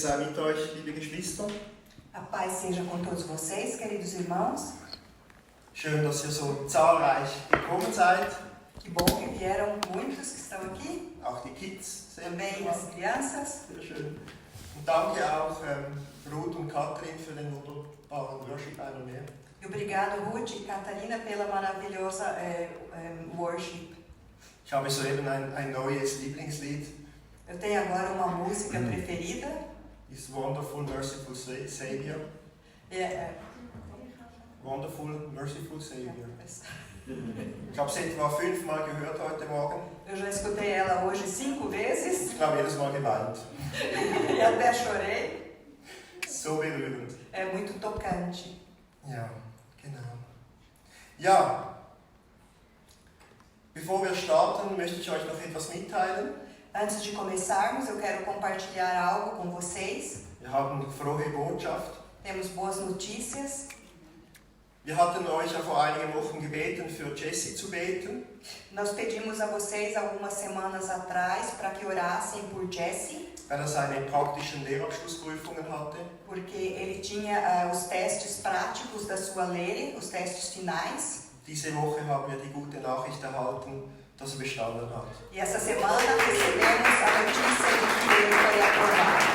Sei mit euch, liebe Geschwister. A paz seja com todos vocês, queridos irmãos. Schön, dass ihr so zahlreich gekommen seid. Que bom que vieram muitos que estão aqui. Auch die Kids. Também as crianças. Sehr schön. Und danke auch Ruth und Katrin für den wunderbaren Worship einmal mehr. E obrigado, Ruth e Catarina, pela maravilhosa worship. Ich habe soeben ein neues Lieblingslied. Eu tenho agora uma música preferida. Ist Wonderful, Merciful Savior. Wonderful, Merciful Savior. Ich habe sie etwa 5-mal gehört heute Morgen. Eu já escutei ela hoje 5 vezes. Ich habe jedes Mal geweint. E até chorei. So berührend. É muito tocante. Ja, genau. Ja, bevor wir starten, möchte ich euch noch etwas mitteilen. Antes de começarmos, eu quero compartilhar algo com vocês. Wir haben frohe Botschaft. Temos boas notícias. Wir hatten euch ja vor einigen Wochen gebeten, für Jesse zu beten. Nós pedimos a vocês algumas semanas atrás para que orassem por Jesse, Weil er seine praktischen Lehrabschlussprüfungen hatte. porque ele tinha os testes práticos da sua Lehre, os testes finais. Diese Woche haben wir die gute Nachricht erhalten, dass er bestanden hat. E essa semana recebemos a notícia de que ele foi aprovado.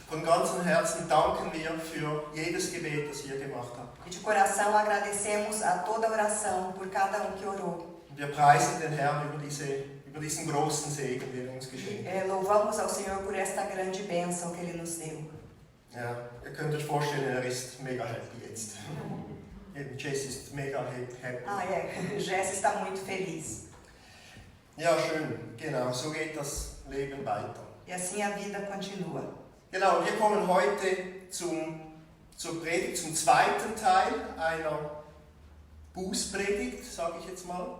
Von ganzem Herzen danken wir für jedes Gebet, das ihr gemacht habt. E de coração agradecemos a toda a oração por cada que orou. Und wir preisen den Herrn über diesen großen Segen, den er uns geschenkt hat. Louvamos ao Senhor por esta grande bênção que Ele nos deu. Ja, ihr könnt euch vorstellen, er ist mega happy jetzt. Jesse ist mega happy. Jesse está muito feliz. Ja, schön. Genau, so geht das Leben weiter. E assim a vida continua. Genau, wir kommen heute zur Predigt, zum zweiten Teil einer Bußpredigt, sage ich jetzt mal.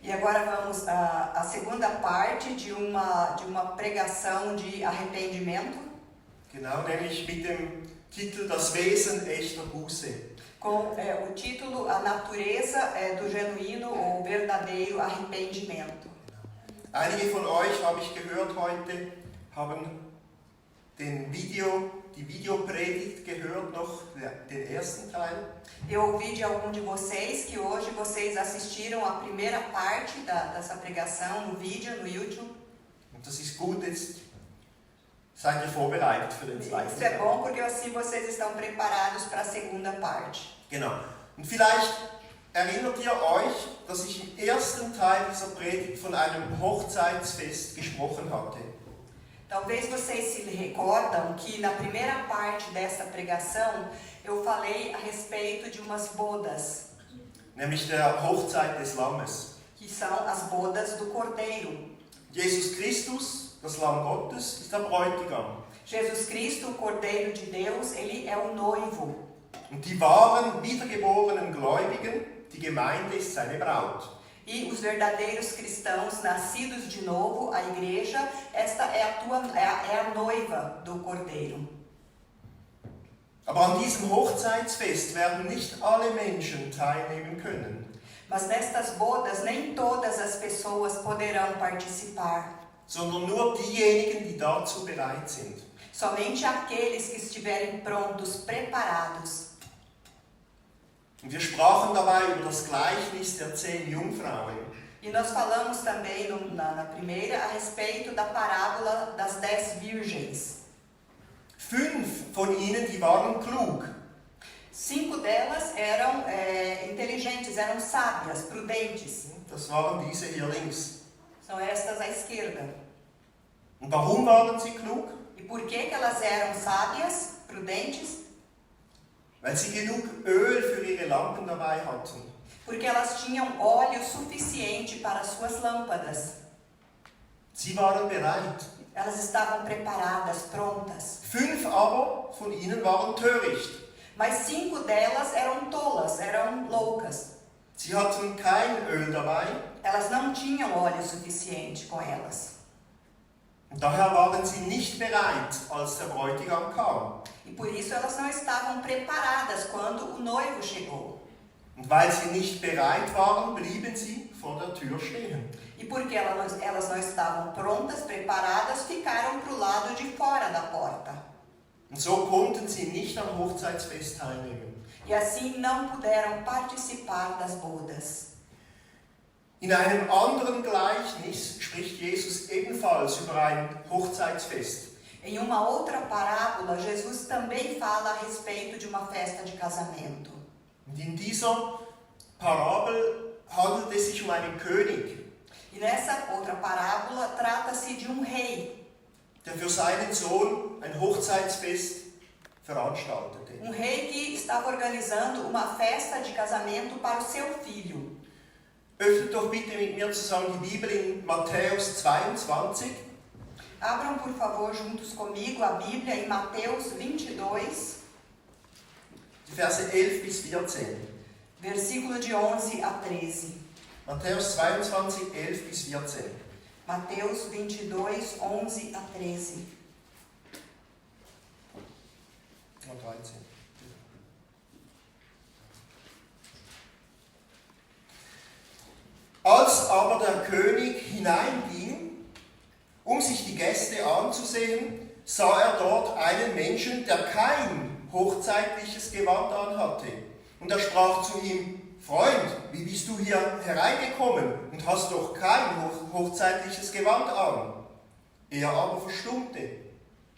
E agora vamos à segunda parte de uma pregação de arrependimento. Genau, nämlich mit dem Titel Das Wesen echter Buße. Com o título A Natureza do Genuíno ou Verdadeiro Arrependimento. Einige von euch, habe ich gehört heute, haben die Videopredigt gehört, noch den ersten Teil. Eu ouvi de algum de vocês que hoje vocês assistiram a primeira parte dessa pregação no vídeo, no YouTube. Und das ist gut, jetzt seid ihr vorbereitet für den zweiten Isso é Teil. bom porque assim vocês estão preparados para a segunda parte. Genau. Und vielleicht erinnert ihr euch, dass ich im ersten Teil dieser Predigt von einem Hochzeitsfest gesprochen hatte. Talvez vocês se recordam que na primeira parte dessa pregação eu falei a respeito de umas bodas, Nämlich der Hochzeit des Lammes. que são as bodas do Cordeiro. Jesus Christus, das Lamm Gottes, ist der Bräutigam. Jesus Cristo, o Cordeiro de Deus, ele é o noivo. Und die wahren, wiedergeborenen Gläubigen, die Gemeinde ist seine Braut. E os verdadeiros cristãos, nascidos de novo, a igreja, esta é a noiva do Cordeiro. Aber an diesem Hochzeitsfest werden nicht alle Menschen teilnehmen können, Mas nestas bodas nem todas as pessoas poderão participar. sondern nur diejenigen, die dazu bereit sind. Somente aqueles que estiverem prontos, preparados. Und wir sprachen dabei über das Gleichnis der 10 Jungfrauen. E nós falamos também na primeira a respeito da parábola das 10 virgens. 5 von ihnen, die waren klug. 5 delas eram inteligentes, eram sábias, prudentes. Das waren diese hier links. São estas à esquerda. Und warum waren sie klug? E por que elas eram sábias, prudentes? Weil sie genug Öl für ihre Lampen dabei hatten. Porque elas tinham óleo suficiente para suas lâmpadas. Sie waren bereit. Elas estavam preparadas, prontas. 5 aber von ihnen waren töricht. Mas 5 delas eram tolas, eram loucas. Sie hatten kein Öl dabei. Elas não tinham óleo suficiente com elas. Und daher waren sie nicht bereit, als der Bräutigam kam. E por isso elas não estavam preparadas quando o noivo chegou. Und weil sie nicht bereit waren, blieben sie vor der Tür stehen. E porque elas não estavam prontas, preparadas, ficaram para o lado de fora da porta. Und so konnten sie nicht am Hochzeitsfest teilnehmen. E assim não puderam participar das bodas. In einem anderen Gleichnis spricht Jesus ebenfalls über ein Hochzeitsfest. Em uma outra parábola, Jesus também fala a respeito de uma festa de casamento. Und in dieser Parabel handelt es sich um einen König, E nessa outra parábola trata-se de um rei. der für seinen Sohn ein Hochzeitsfest veranstaltete. Um rei que estava organizando uma festa de casamento para o seu filho. Öffnet doch bitte mit mir zusammen die Bibel in Matthäus 22, Abram, por favor, juntos comigo a Bíblia em Mateus 22, die Verse 11 bis 14. versículo de 11 a 13. Matthäus 22, 11 bis 14. Mateus 22, 11 a 13. Und 13. Als aber der König hineinging, um sich die Gäste anzusehen, sah er dort einen Menschen, der kein hochzeitliches Gewand anhatte. Und er sprach zu ihm: Freund, wie bist du hier hereingekommen und hast doch kein hochzeitliches Gewand an? Er aber verstummte.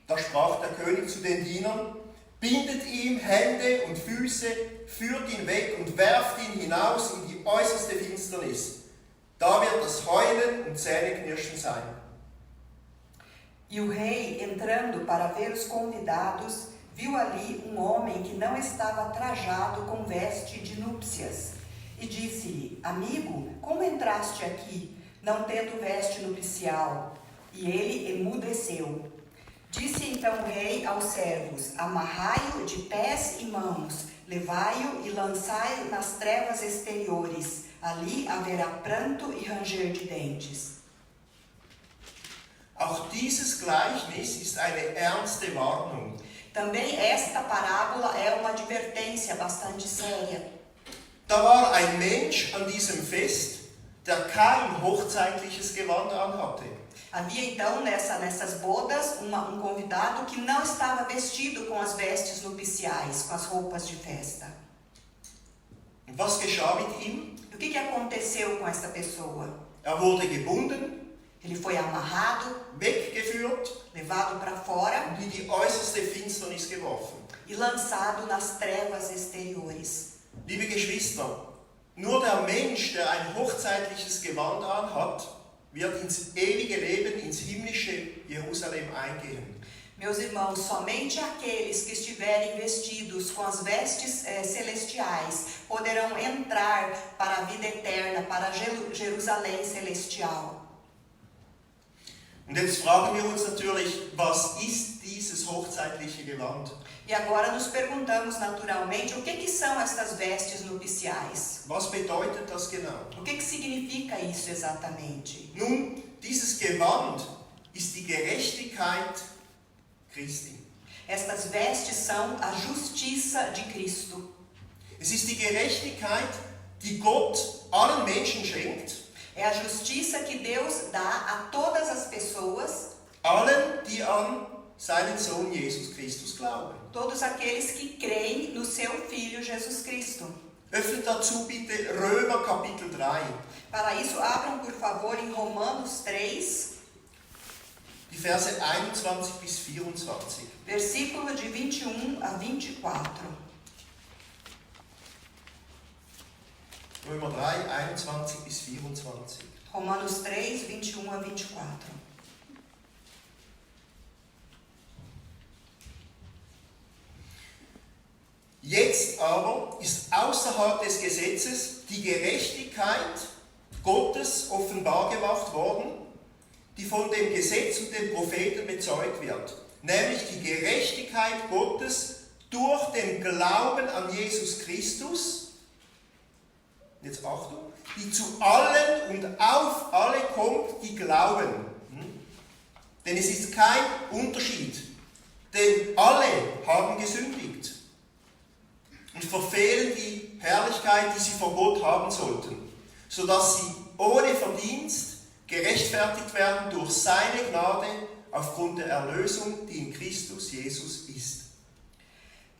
Da sprach der König zu den Dienern: Bindet ihm Hände und Füße, führt ihn weg und werft ihn hinaus in die äußerste Finsternis. Da wird das Heulen und Zähneknirschen sein. E o rei, entrando para ver os convidados, viu ali um homem que não estava trajado com veste de núpcias. E disse-lhe: Amigo, como entraste aqui, não tendo veste nupcial? E ele emudeceu. Disse então o rei aos servos: Amarrai-o de pés e mãos, levai-o e lançai-o nas trevas exteriores. Ali haverá pranto e ranger de dentes. Auch dieses Gleichnis ist eine ernste Warnung. Também esta parábola é uma advertência bastante séria. Da war ein Mensch an diesem Fest, der kein hochzeitliches Gewand anhatte. Havia então nessas bodas um convidado que não estava vestido com as vestes nupciais, com as roupas de festa. Und was geschah mit ihm? E o que aconteceu com esta pessoa? Er wurde gebunden, Ele foi amarrado, weggeführt levado para fora und in die äußerste Finsternis geworfen. e lançado nas trevas exteriores. Liebe Geschwister, nur der Mensch, der ein hochzeitliches Gewand anhat, wird ins ewige Leben, ins himmlische Jerusalem eingehen. Meus irmãos, somente aqueles que estiverem vestidos com as vestes celestiais poderão entrar para a vida eterna, para Jerusalém celestial. Und jetzt fragen wir uns natürlich, was ist dieses hochzeitliche Gewand? E agora nos perguntamos naturalmente o que são estas vestes nupciais? Was bedeutet das genau? O que significa isso exatamente? Nun, dieses Gewand ist die Gerechtigkeit Christi. Estas vestes são a justiça de Cristo. Es ist die Gerechtigkeit, die Gott allen Menschen schenkt. É a justiça que Deus dá a todas as pessoas, Allen, die an seinen Sohn Jesus Christus glauben. todos aqueles que creem no seu Filho Jesus Cristo. Öffnet dazu bitte Römer Kapitel 3, Para isso, abram por favor em Romanos 3, die Verse 21 bis 24. versículo de 21 a 24. Römer 3, 21 bis 24. Romanos 3, 21 a 24. Jetzt aber ist außerhalb des Gesetzes die Gerechtigkeit Gottes offenbar gemacht worden, die von dem Gesetz und den Propheten bezeugt wird, nämlich die Gerechtigkeit Gottes durch den Glauben an Jesus Christus, jetzt Achtung, die zu allen und auf alle kommt, die glauben. Denn es ist kein Unterschied, denn alle haben gesündigt und verfehlen die Herrlichkeit, die sie vor Gott haben sollten, sodass sie ohne Verdienst gerechtfertigt werden durch seine Gnade aufgrund der Erlösung, die in Christus Jesus ist.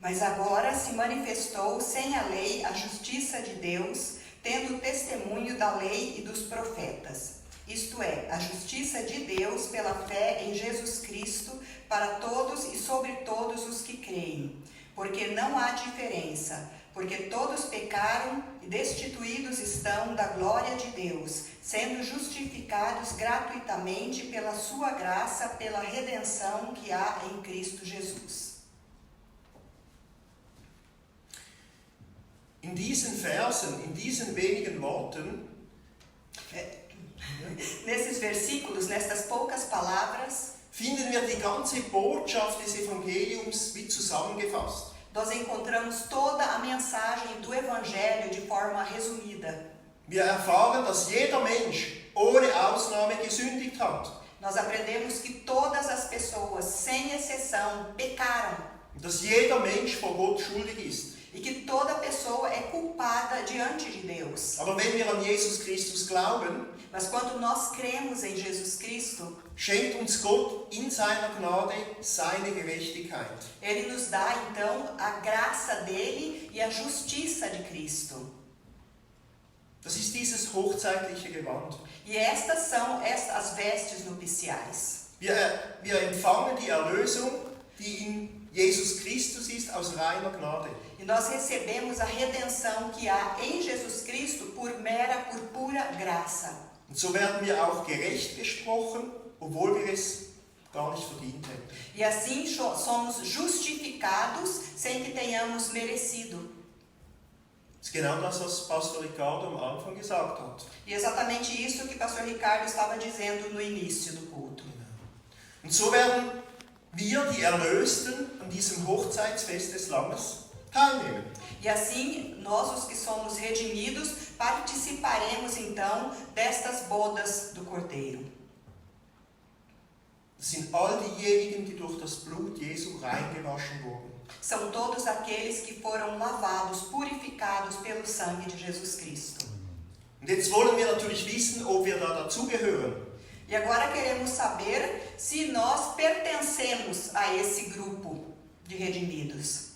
Mas agora se manifestou sem a lei a justiça de Deus, tendo o testemunho da lei e dos profetas. Isto é, a justiça de Deus pela fé em Jesus Cristo para todos e sobre todos os que creem. Porque não há diferença, porque todos pecaram e destituídos estão da glória de Deus, sendo justificados gratuitamente pela sua graça, pela redenção que há em Cristo Jesus. In diesen Versen, in diesen wenigen Worten, Nesses versículos, nestas poucas palavras, finden wir die ganze Botschaft des Evangeliums wie zusammengefasst. nós encontramos toda a mensagem do Evangelho de forma resumida. Wir erfahren, dass jeder Mensch ohne Ausnahme gesündigt hat. Nós aprendemos que todas as pessoas, sem exceção, pecaram. Und dass jeder Mensch vor Gott schuldig ist. E que toda pessoa é culpada diante de Deus. Aber wenn wir an Jesus Christus glauben, Mas quando nós cremos em Jesus Cristo, schenkt uns Gott in seiner Gnade seine Gerechtigkeit. Ele nos dá então a graça dele e a justiça de Cristo. Das ist dieses hochzeitliche Gewand. E estas são as vestes nupciais. Wir empfangen die Erlösung, die in Jesus Christus ist, aus reiner Gnade. E nós recebemos a redenção que há em Jesus Cristo por pura graça. Und so werden wir auch gerecht gesprochen, obwohl wir es gar nicht verdient hätten. E assim somos justificados sem que tenhamos merecido. Das ist genau das, was Pastor Ricardo am Anfang gesagt hat. E exatamente isso que o pastor Ricardo estava dizendo no início do culto. Und so werden wir, die Erlösten, an diesem Hochzeitsfest des Lammes teilnehmen. E assim, nós os que somos redimidos, participaremos então destas bodas do Cordeiro. Das sind all diejenigen, die durch das Blut Jesu reingewaschen wurden. São todos aqueles que foram lavados, purificados pelo sangue de Jesus Cristo. Und jetzt wollen wir natürlich wissen, ob wir da dazugehören. E agora queremos saber se nós pertencemos a esse grupo de redimidos.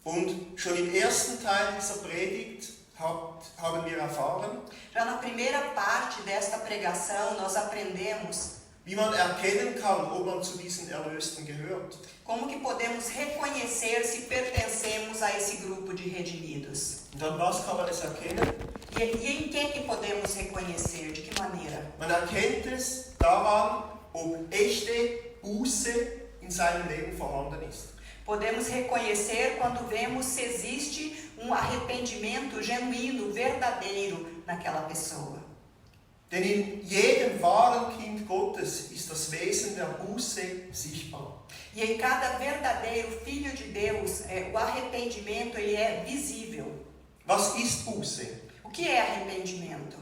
Und schon im ersten Teil dieser Predigt haben wir erfahren, Já na primeira parte desta pregação, nós aprendemos wie man erkennen kann, ob man zu diesen Erlösten gehört. como que podemos reconhecer se pertencemos a esse grupo de redimidos. Und an was kann man es erkennen? E em que podemos reconhecer? De que maneira? Man erkennt es daran, ob echte Buße in seinem Leben vorhanden ist. Podemos reconhecer quando vemos se existe um arrependimento genuíno, verdadeiro naquela pessoa. Denn in jedem wahren Kind Gottes ist das Wesen der Buße sichtbar. E em cada verdadeiro filho de Deus, o arrependimento ele é visível. Was ist Buße? O que é arrependimento?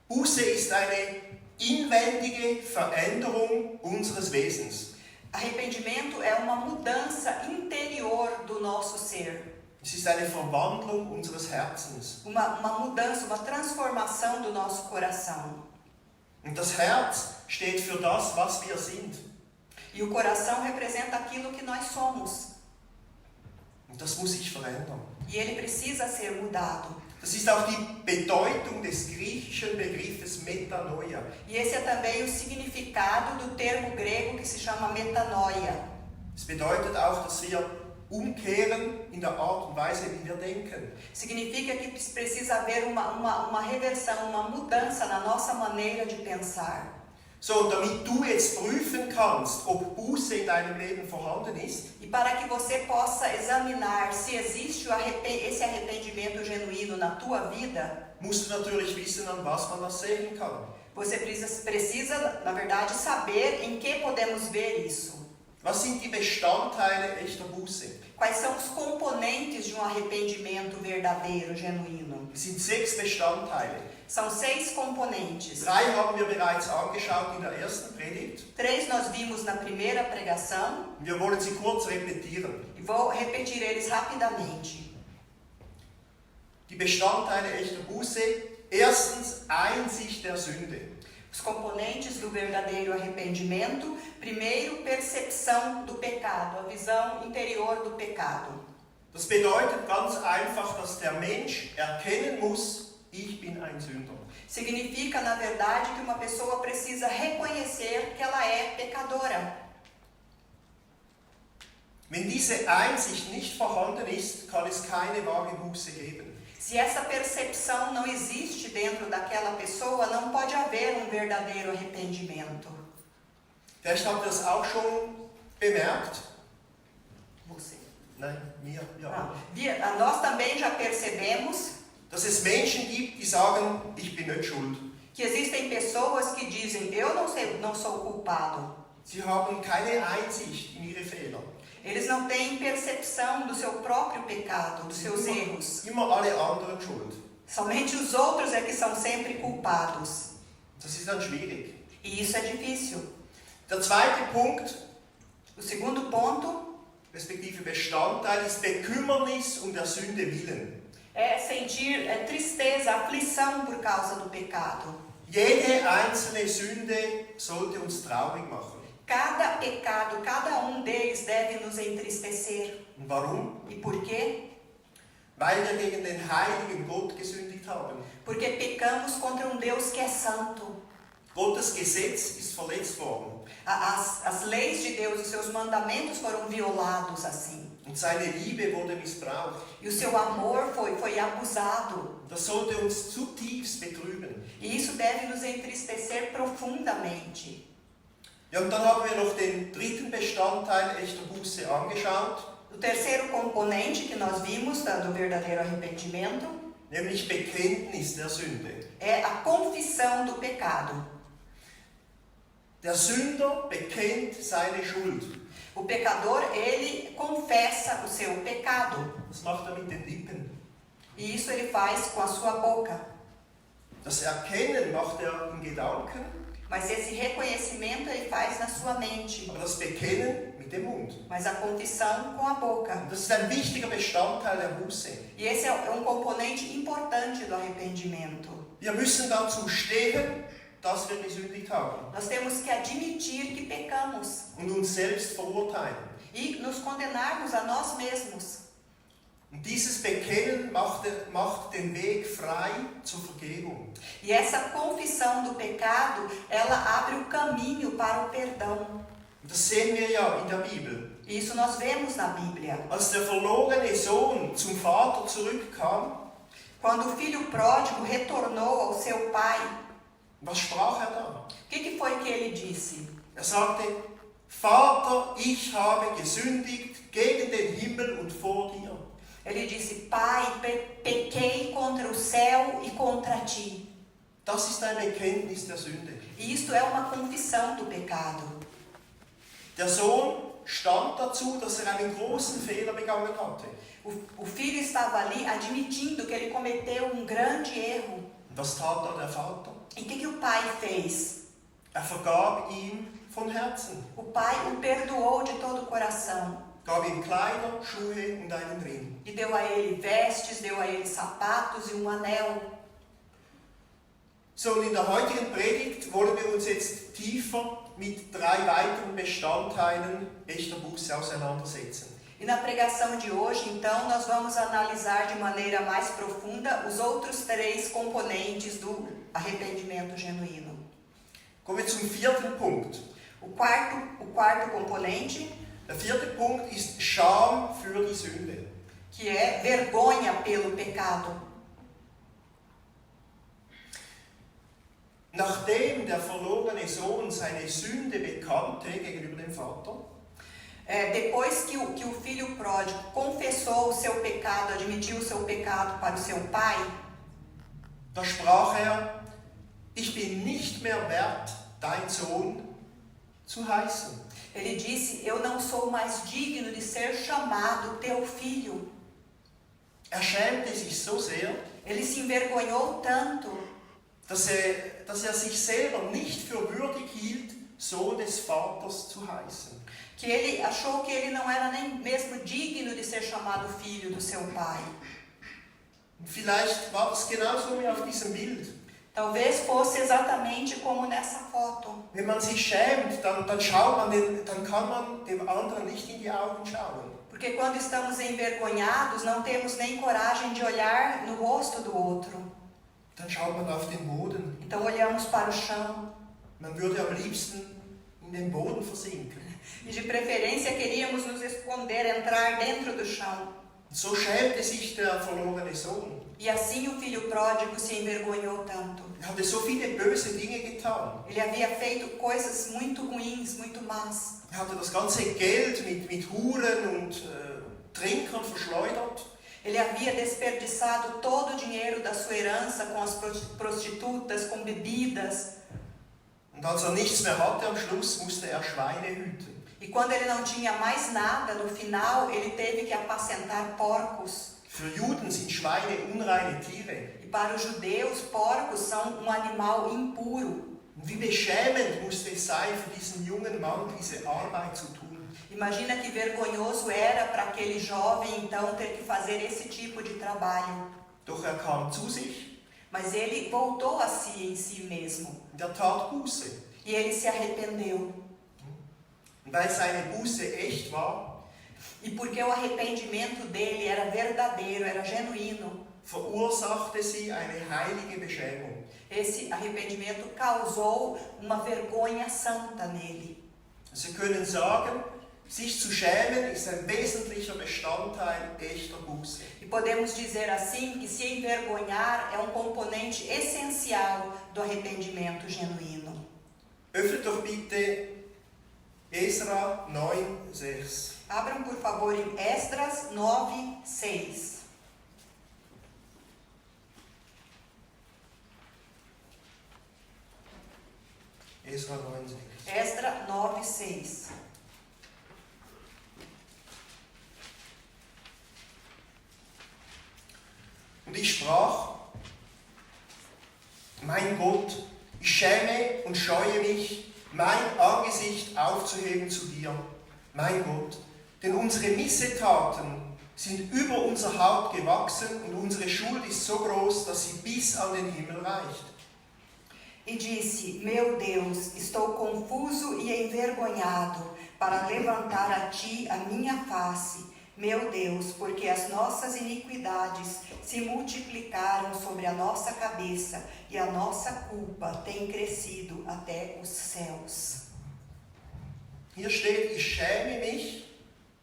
Buße ist eine inwendige Veränderung unseres Wesens. Arrependimento é uma mudança interior do nosso ser. Es ist eine Verwandlung unseres Herzens. Uma mudança, uma transformação do nosso coração. Und das Herz steht für das, was wir sind. E o coração representa aquilo que nós somos. Und das muss sich verändern. E ele precisa ser mudado. Das ist auch die Bedeutung des griechischen Begriffes Metanoia. E esse é também o significado do termo grego que se chama metanoia. Es bedeutet auch, dass wir umkehren in der Art und Weise, wie wir denken. Significa que precisa haver uma reversão, uma mudança na nossa maneira de pensar. So, und damit du jetzt prüfen kannst, ob Buße in deinem Leben vorhanden ist, E para que você possa examinar se existe esse arrependimento genuíno na tua vida, musst du natürlich wissen, an was man das sehen kann. você precisa, na verdade, saber em que podemos ver isso. Was sind die Bestandteile echter Buße? Quais são os componentes de um arrependimento verdadeiro, genuíno? Es sind 6 Bestandteile. São 6 componentes. 3 haben wir bereits angeschaut in der ersten Predigt. 3 nós vimos na primeira pregação. Wir wollen sie kurz repetieren. E vou repetir eles rapidamente. Die Bestandteile echter Buße. Erstens, Einsicht der Sünde. Os componentes do verdadeiro arrependimento: primeiro, percepção do pecado, a visão interior do pecado. Das bedeutet ganz einfach, dass der Mensch erkennen muss, ich bin ein Sünder. Significa, na verdade, que uma pessoa precisa reconhecer que ela é pecadora. Wenn diese Einsicht nicht vorhanden ist, kann es keine wahre Buße geben. Se essa percepção não existe dentro daquela pessoa, não pode haver um verdadeiro arrependimento. Vielleicht habt ihr das auch schon bemerkt. Você. Nein, mir, ja. Nós também já percebemos Dass es Menschen gibt, die sagen, ich bin nicht schuld. que existem pessoas que dizem, eu não sou culpado. Sie haben keine Einsicht in ihre Fehler. Eles não têm percepção do seu próprio pecado, dos seus erros. Immer alle anderen schuld. Somente os outros é que são sempre culpados. Das ist dann schwierig. E isso é difícil. Der zweite Punkt, O segundo ponto respektive Bestandteil, ist Bekümmernis um der Sünde willen. é sentir tristeza, aflição por causa do pecado. Jede einzelne Sünde sollte uns traurig machen. Cada pecado, cada um deles deve nos entristecer. Und warum? E por quê? Weil wir gegen den heiligen Gott gesündigt haben. Porque pecamos contra um Deus que é santo. Gottes Gesetz ist verletzt worden. As leis de Deus, os seus mandamentos foram violados assim. Und seine Liebe wurde missbraucht. E o seu amor foi abusado. Das sollte uns zutiefst betrüben. E isso deve nos entristecer profundamente. Ja, und dann haben wir noch den dritten Bestandteil echter Buße angeschaut, O terceiro componente que nós vimos do verdadeiro arrependimento nämlich Bekenntnis der Sünde. é a confissão do pecado. Der Sünder bekennt seine Schuld. O pecador, ele confessa o seu pecado. Das macht er mit den Lippen. E isso ele faz com a sua boca. Das Erkennen macht er in Gedanken, Mas esse reconhecimento ele faz na sua mente. aber das Bekennen mit dem Mund. Mas a confissão com a boca. Und das ist ein wichtiger Bestandteil der Buße. E esse é um componente importante do arrependimento. Wir müssen dazu stehen, dass wir gesündigt haben Nós temos que admitir que pecamos und uns selbst verurteilen. e nos condenarmos a nós mesmos. Und dieses Bekennen macht den Weg frei zur Vergebung. E essa confissão do pecado, ela abre o caminho para o perdão. Und das sehen wir ja in der Bibel. E isso nós vemos na Bíblia. Als der verlorene Sohn zum Vater zurückkam, Quando o filho pródigo retornou ao seu pai, was sprach er da? o que foi que ele disse? Er sagte, Vater, ich habe gesündigt gegen den Himmel und vor dir. Ele disse, Pai, pequei contra o céu e contra ti. Das ist ein Bekenntnis der Sünde. E isto é uma confissão do pecado. Der Sohn stand dazu, dass er einen großen Fehler begangen hatte. O filho estava ali admitindo que ele cometeu um grande erro. Und was tat da der Vater? E o que o pai fez? Er vergab ihm von Herzen, O pai o perdoou de todo o coração. gab ihm Kleider, Schuhe und einen Ring. E deu a ele vestes, deu a ele sapatos e um anel. So, und in der heutigen Predigt wollen wir uns jetzt tiefer mit 3 weiteren Bestandteilen echter Buße auseinandersetzen. E na pregação de hoje, então, nós vamos analisar de maneira mais profunda os outros 3 componentes do arrependimento genuíno. Kommen wir zum vierten Punkt. O quarto componente, Der vierte Punkt ist Scham für die Sünde. que é vergonha pelo pecado. Nachdem der verlorene Sohn seine Sünde bekannte gegenüber dem Vater, Depois que o filho pródigo confessou o seu pecado, admitiu o seu pecado para o seu pai, da sprach er, ich bin nicht mehr wert, dein Sohn zu heißen. ele disse, eu não sou mais digno de ser chamado teu filho. Er schämte sich so sehr, Ele se envergonhou tanto, dass er sich selber nicht für würdig hielt, Sohn des Vaters zu heißen. que ele achou que ele não era nem mesmo digno de ser chamado filho do seu pai. Und vielleicht war das genauso wie auf diesem Bild. Talvez fosse exatamente como nessa foto. Wenn man sich schämt, dann kann man dem anderen nicht in die Augen schauen. Porque quando estamos envergonhados, não temos nem coragem de olhar no rosto do outro. Dann schaut man auf den Boden. Então olhamos para o chão. Man würde am liebsten in den Boden versinken. E de preferência queríamos nos esconder, entrar dentro do chão. So schämte sich der verlorene Sohn. E assim o filho pródigo se envergonhou tanto. Er hatte so viele böse Dinge getan. Ele havia feito coisas muito ruins, muito más. Er hatte das ganze Geld mit Huren und Trinkern verschleudert. Ele havia desperdiçado todo o dinheiro da sua herança com as prostitutas, com bebidas. Und als er nichts mehr hatte am Schluss, musste er Schweine hüten. E quando ele não tinha mais nada, no final, ele teve que apacentar porcos. Für Juden sind Schweine unreine Tiere. E para os judeus, porcos são um animal impuro. Und wie beschämend musste es sein, für diesen jungen Mann diese Arbeit zu tun. Imagina que vergonhoso era para aquele jovem, então, ter que fazer esse tipo de trabalho. Doch er kam zu sich Mas ele voltou a si em si mesmo. und er tat Buße. E ele se arrependeu. Und weil seine Buße echt war, E porque o arrependimento dele era verdadeiro, era genuíno, verursachte sie eine heilige Beschämung. esse arrependimento causou uma vergonha santa nele. Sie können sagen, sich zu schämen ist ein wesentlicher Bestandteil echter Buße. E podemos dizer assim que se envergonhar é um componente essencial do arrependimento genuíno. Öffnet doch bitte Esra 9,6. Abram, por favor, em Esdras 9:6. Esra 9,6. Esdra 9:6. Und ich sprach, mein Gott, ich schäme und scheue mich, mein Angesicht aufzuheben zu dir, mein Gott, denn unsere Missetaten sind über unser Haupt gewachsen und unsere Schuld ist so groß, dass sie bis an den Himmel reicht. E disse: Meu Deus, estou confuso e envergonhado para levantar a ti a minha face, meu Deus, porque as nossas iniquidades se multiplicaram sobre a nossa cabeça e a nossa culpa tem crescido até os céus. Hier steht, ich schäme mich,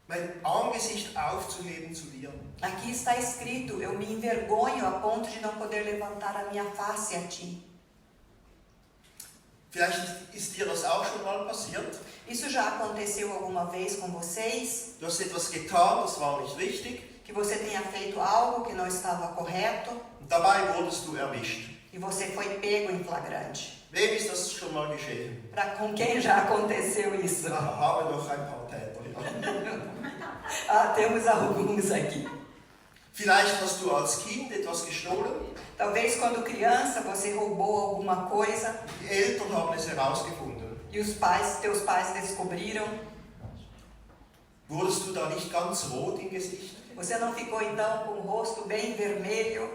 mein Angesicht aufzuheben zu dir. Aqui está escrito: eu me envergonho a ponto de não poder levantar a minha face a ti. Vielleicht ist dir das auch schon mal passiert. Isso já aconteceu alguma vez com vocês? Du hast etwas getan, das war nicht richtig, Que você tenha feito algo que não estava correto und dabei wurdest du erwischt. e você foi pego em flagrante. Wem ist das schon mal geschehen? Com quem já aconteceu isso? Da haben wir doch ein paar Täter. Ja. Ah, temos alguns aqui. Vielleicht hast du als Kind etwas gestohlen. Talvez quando criança você roubou alguma coisa Die Eltern haben es herausgefunden. e teus pais descobriram. Wurdest du da nicht ganz rot im Gesicht? Você não ficou então com o rosto bem vermelho?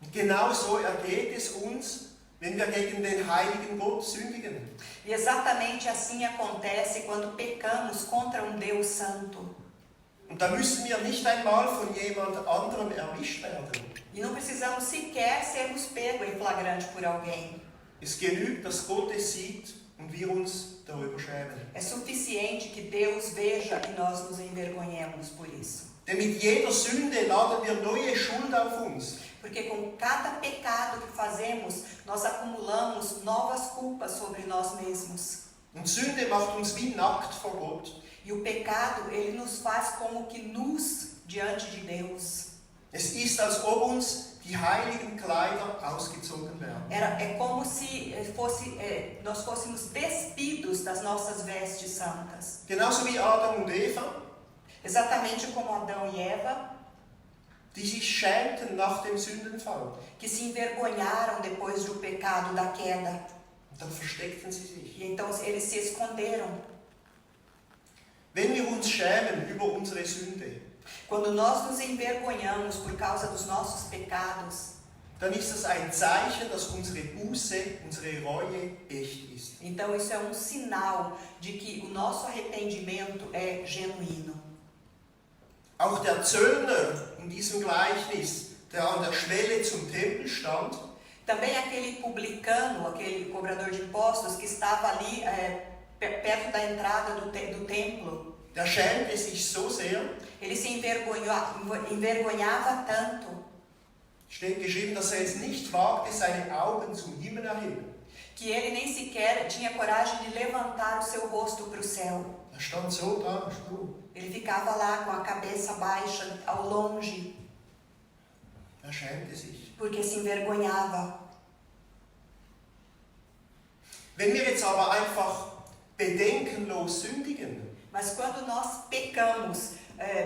Und genau so ergeht es uns, wenn wir gegen den heiligen Gott sündigen. E exatamente assim acontece quando pecamos contra um Deus santo. Und da müssen wir nicht einmal von jemand anderem erwischt werden. E não precisamos sequer sermos pegos em flagrante por alguém. Es genügt, dass Gott es sieht und wir uns darüber schämen. É suficiente que Deus veja e nós nos envergonhemos por isso. Denn mit jeder Sünde laden wir neue Schuld auf uns. Porque com cada pecado que fazemos, nós acumulamos novas culpas sobre nós mesmos. Und Sünde macht uns wie nackt vor Gott. E o pecado, ele nos faz como que nus diante de Deus. Es ist, als ob uns die heiligen Kleider ausgezogen werden. É como se nós fôssemos despidos das nossas vestes santas. Genauso wie Adam und Eva, Exatamente como Adão e Eva, die sich schämten nach dem Sündenfall. que se envergonharam depois do pecado, da queda. Und dann versteckten sie sich. E então eles se esconderam. Wenn wir uns schämen über unsere Sünde, Quando nós nos envergonhamos por causa dos nossos pecados, dann ist das ein Zeichen, dass unsere Buße, unsere Reue echt ist. Então isso é sinal de que o nosso arrependimento é genuíno. Auch der Zöllner in diesem Gleichnis, der an der Schwelle zum Tempel stand, Também aquele publicano, aquele cobrador de impostos que estava ali perto da entrada do templo, der schämte sich so sehr, ele se envergonhava tanto, steht geschrieben, dass es nicht wagte, seine Augen zum Himmel erheben. que ele nem sequer tinha coragem de levantar o seu rosto para o céu. Er stand so da, stumm. Ele ficava lá com a cabeça baixa, ao longe, Er schämte sich. porque se envergonhava. Wenn wir jetzt aber einfach bedenkenlos sündigen, Mas quando nós pecamos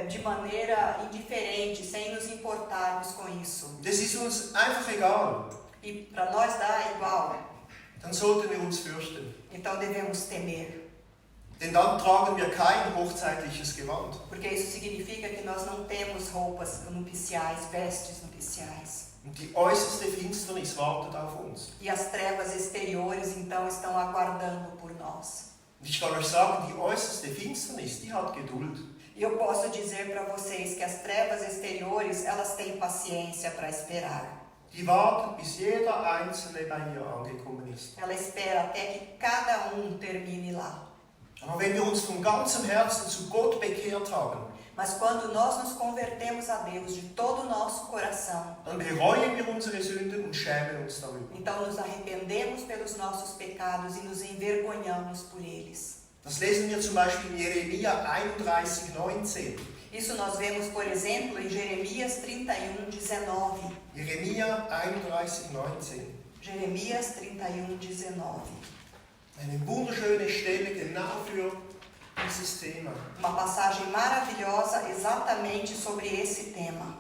de maneira indiferente, sem nos importarmos com isso, das ist uns einfach egal, e para nós dá igual, dann sollten wir uns fürchten. então devemos temer. Denn dann tragen wir kein hochzeitliches Gewand. Porque isso significa que nós não temos roupas nupciais, vestes nupciais. Und die äußerste Finsternis wartet auf uns. E as trevas exteriores então estão aguardando por nós. Und ich kann euch sagen, die äußerste Finsternis, die hat Geduld. E eu posso dizer para vocês que as trevas exteriores, elas têm paciência para esperar. Die wartet, bis jeder Einzelne bei ihr angekommen ist. Ela espera até que cada termine lá. Aber wenn wir uns von ganzem Herzen zu Gott bekehrt haben, Mas quando nós nos convertemos a Deus de todo o nosso coração, dann bereuen wir unsere Sünden und schämen uns darüber. então nos arrependemos pelos nossos pecados e nos envergonhamos por eles. Das lesen wir zum Beispiel in Jeremia 31,19. Isso nós vemos, por exemplo, em Jeremias 31:19. Jeremia 31,19. Jeremias 31:19. Eine wunderschöne Stelle genau für dieses Thema. Uma passagem maravilhosa exatamente sobre esse tema.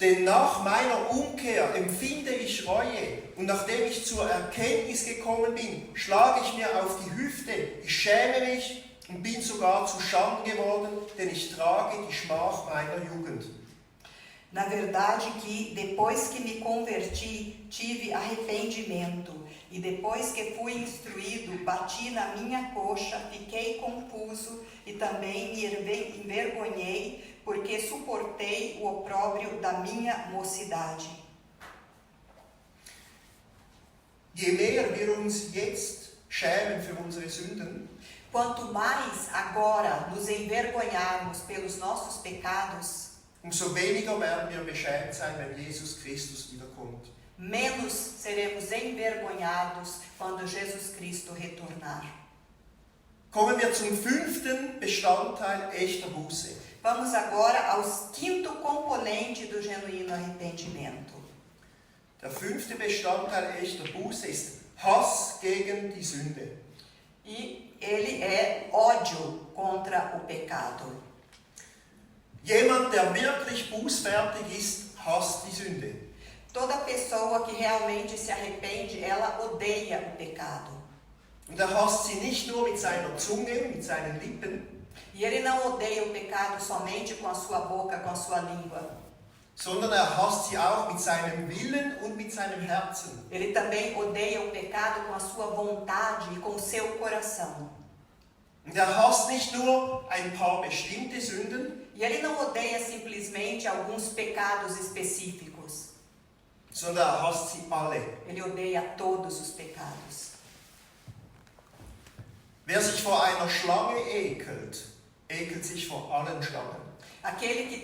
Denn nach meiner Umkehr empfinde ich Reue und nachdem ich zur Erkenntnis gekommen bin, schlage ich mir auf die Hüfte, ich schäme mich und bin sogar zu Schanden geworden, denn ich trage die Schmach meiner Jugend. Na verdade que depois que me converti, tive arrependimento, e depois que fui instruído, bati na minha coxa, fiquei confuso e também me envergonhei, porque suportei o opróbrio da minha mocidade. Je mehr wir uns jetzt schämen für unsere Sünden, Quanto mais agora nos envergonharmos pelos nossos pecados, umso weniger werden wir beschämt sein, wenn Jesus Christus wiederkommt. menos seremos envergonhados quando Jesus Cristo retornar. Kommen wir zum 5. Bestandteil echter Buße. Vamos agora ao 5º componente do genuíno arrependimento. Der 5. Bestandteil echter Buße ist Hass gegen die Sünde. E ele é ódio contra o pecado. Jemand, der wirklich bußfertig ist, hasst die Sünde. Toda pessoa que realmente se arrepende, ela odeia o pecado. Und er hasst sie nicht nur mit seiner Zunge, mit seinen Lippen, E ele não odeia o pecado somente com a sua boca, com a sua língua. sondern er hasst sie auch mit seinem Willen und mit seinem Herzen. Ele também odeia o pecado com a sua vontade e com o seu coração. Und er hasst nicht nur ein paar bestimmte Sünden, E ele não odeia simplesmente alguns pecados específicos. sondern er hasst sie alle. Ele odeia todos os pecados. Wer sich vor einer Schlange ekelt, ekelt sich vor allen Schlangen. Aquele que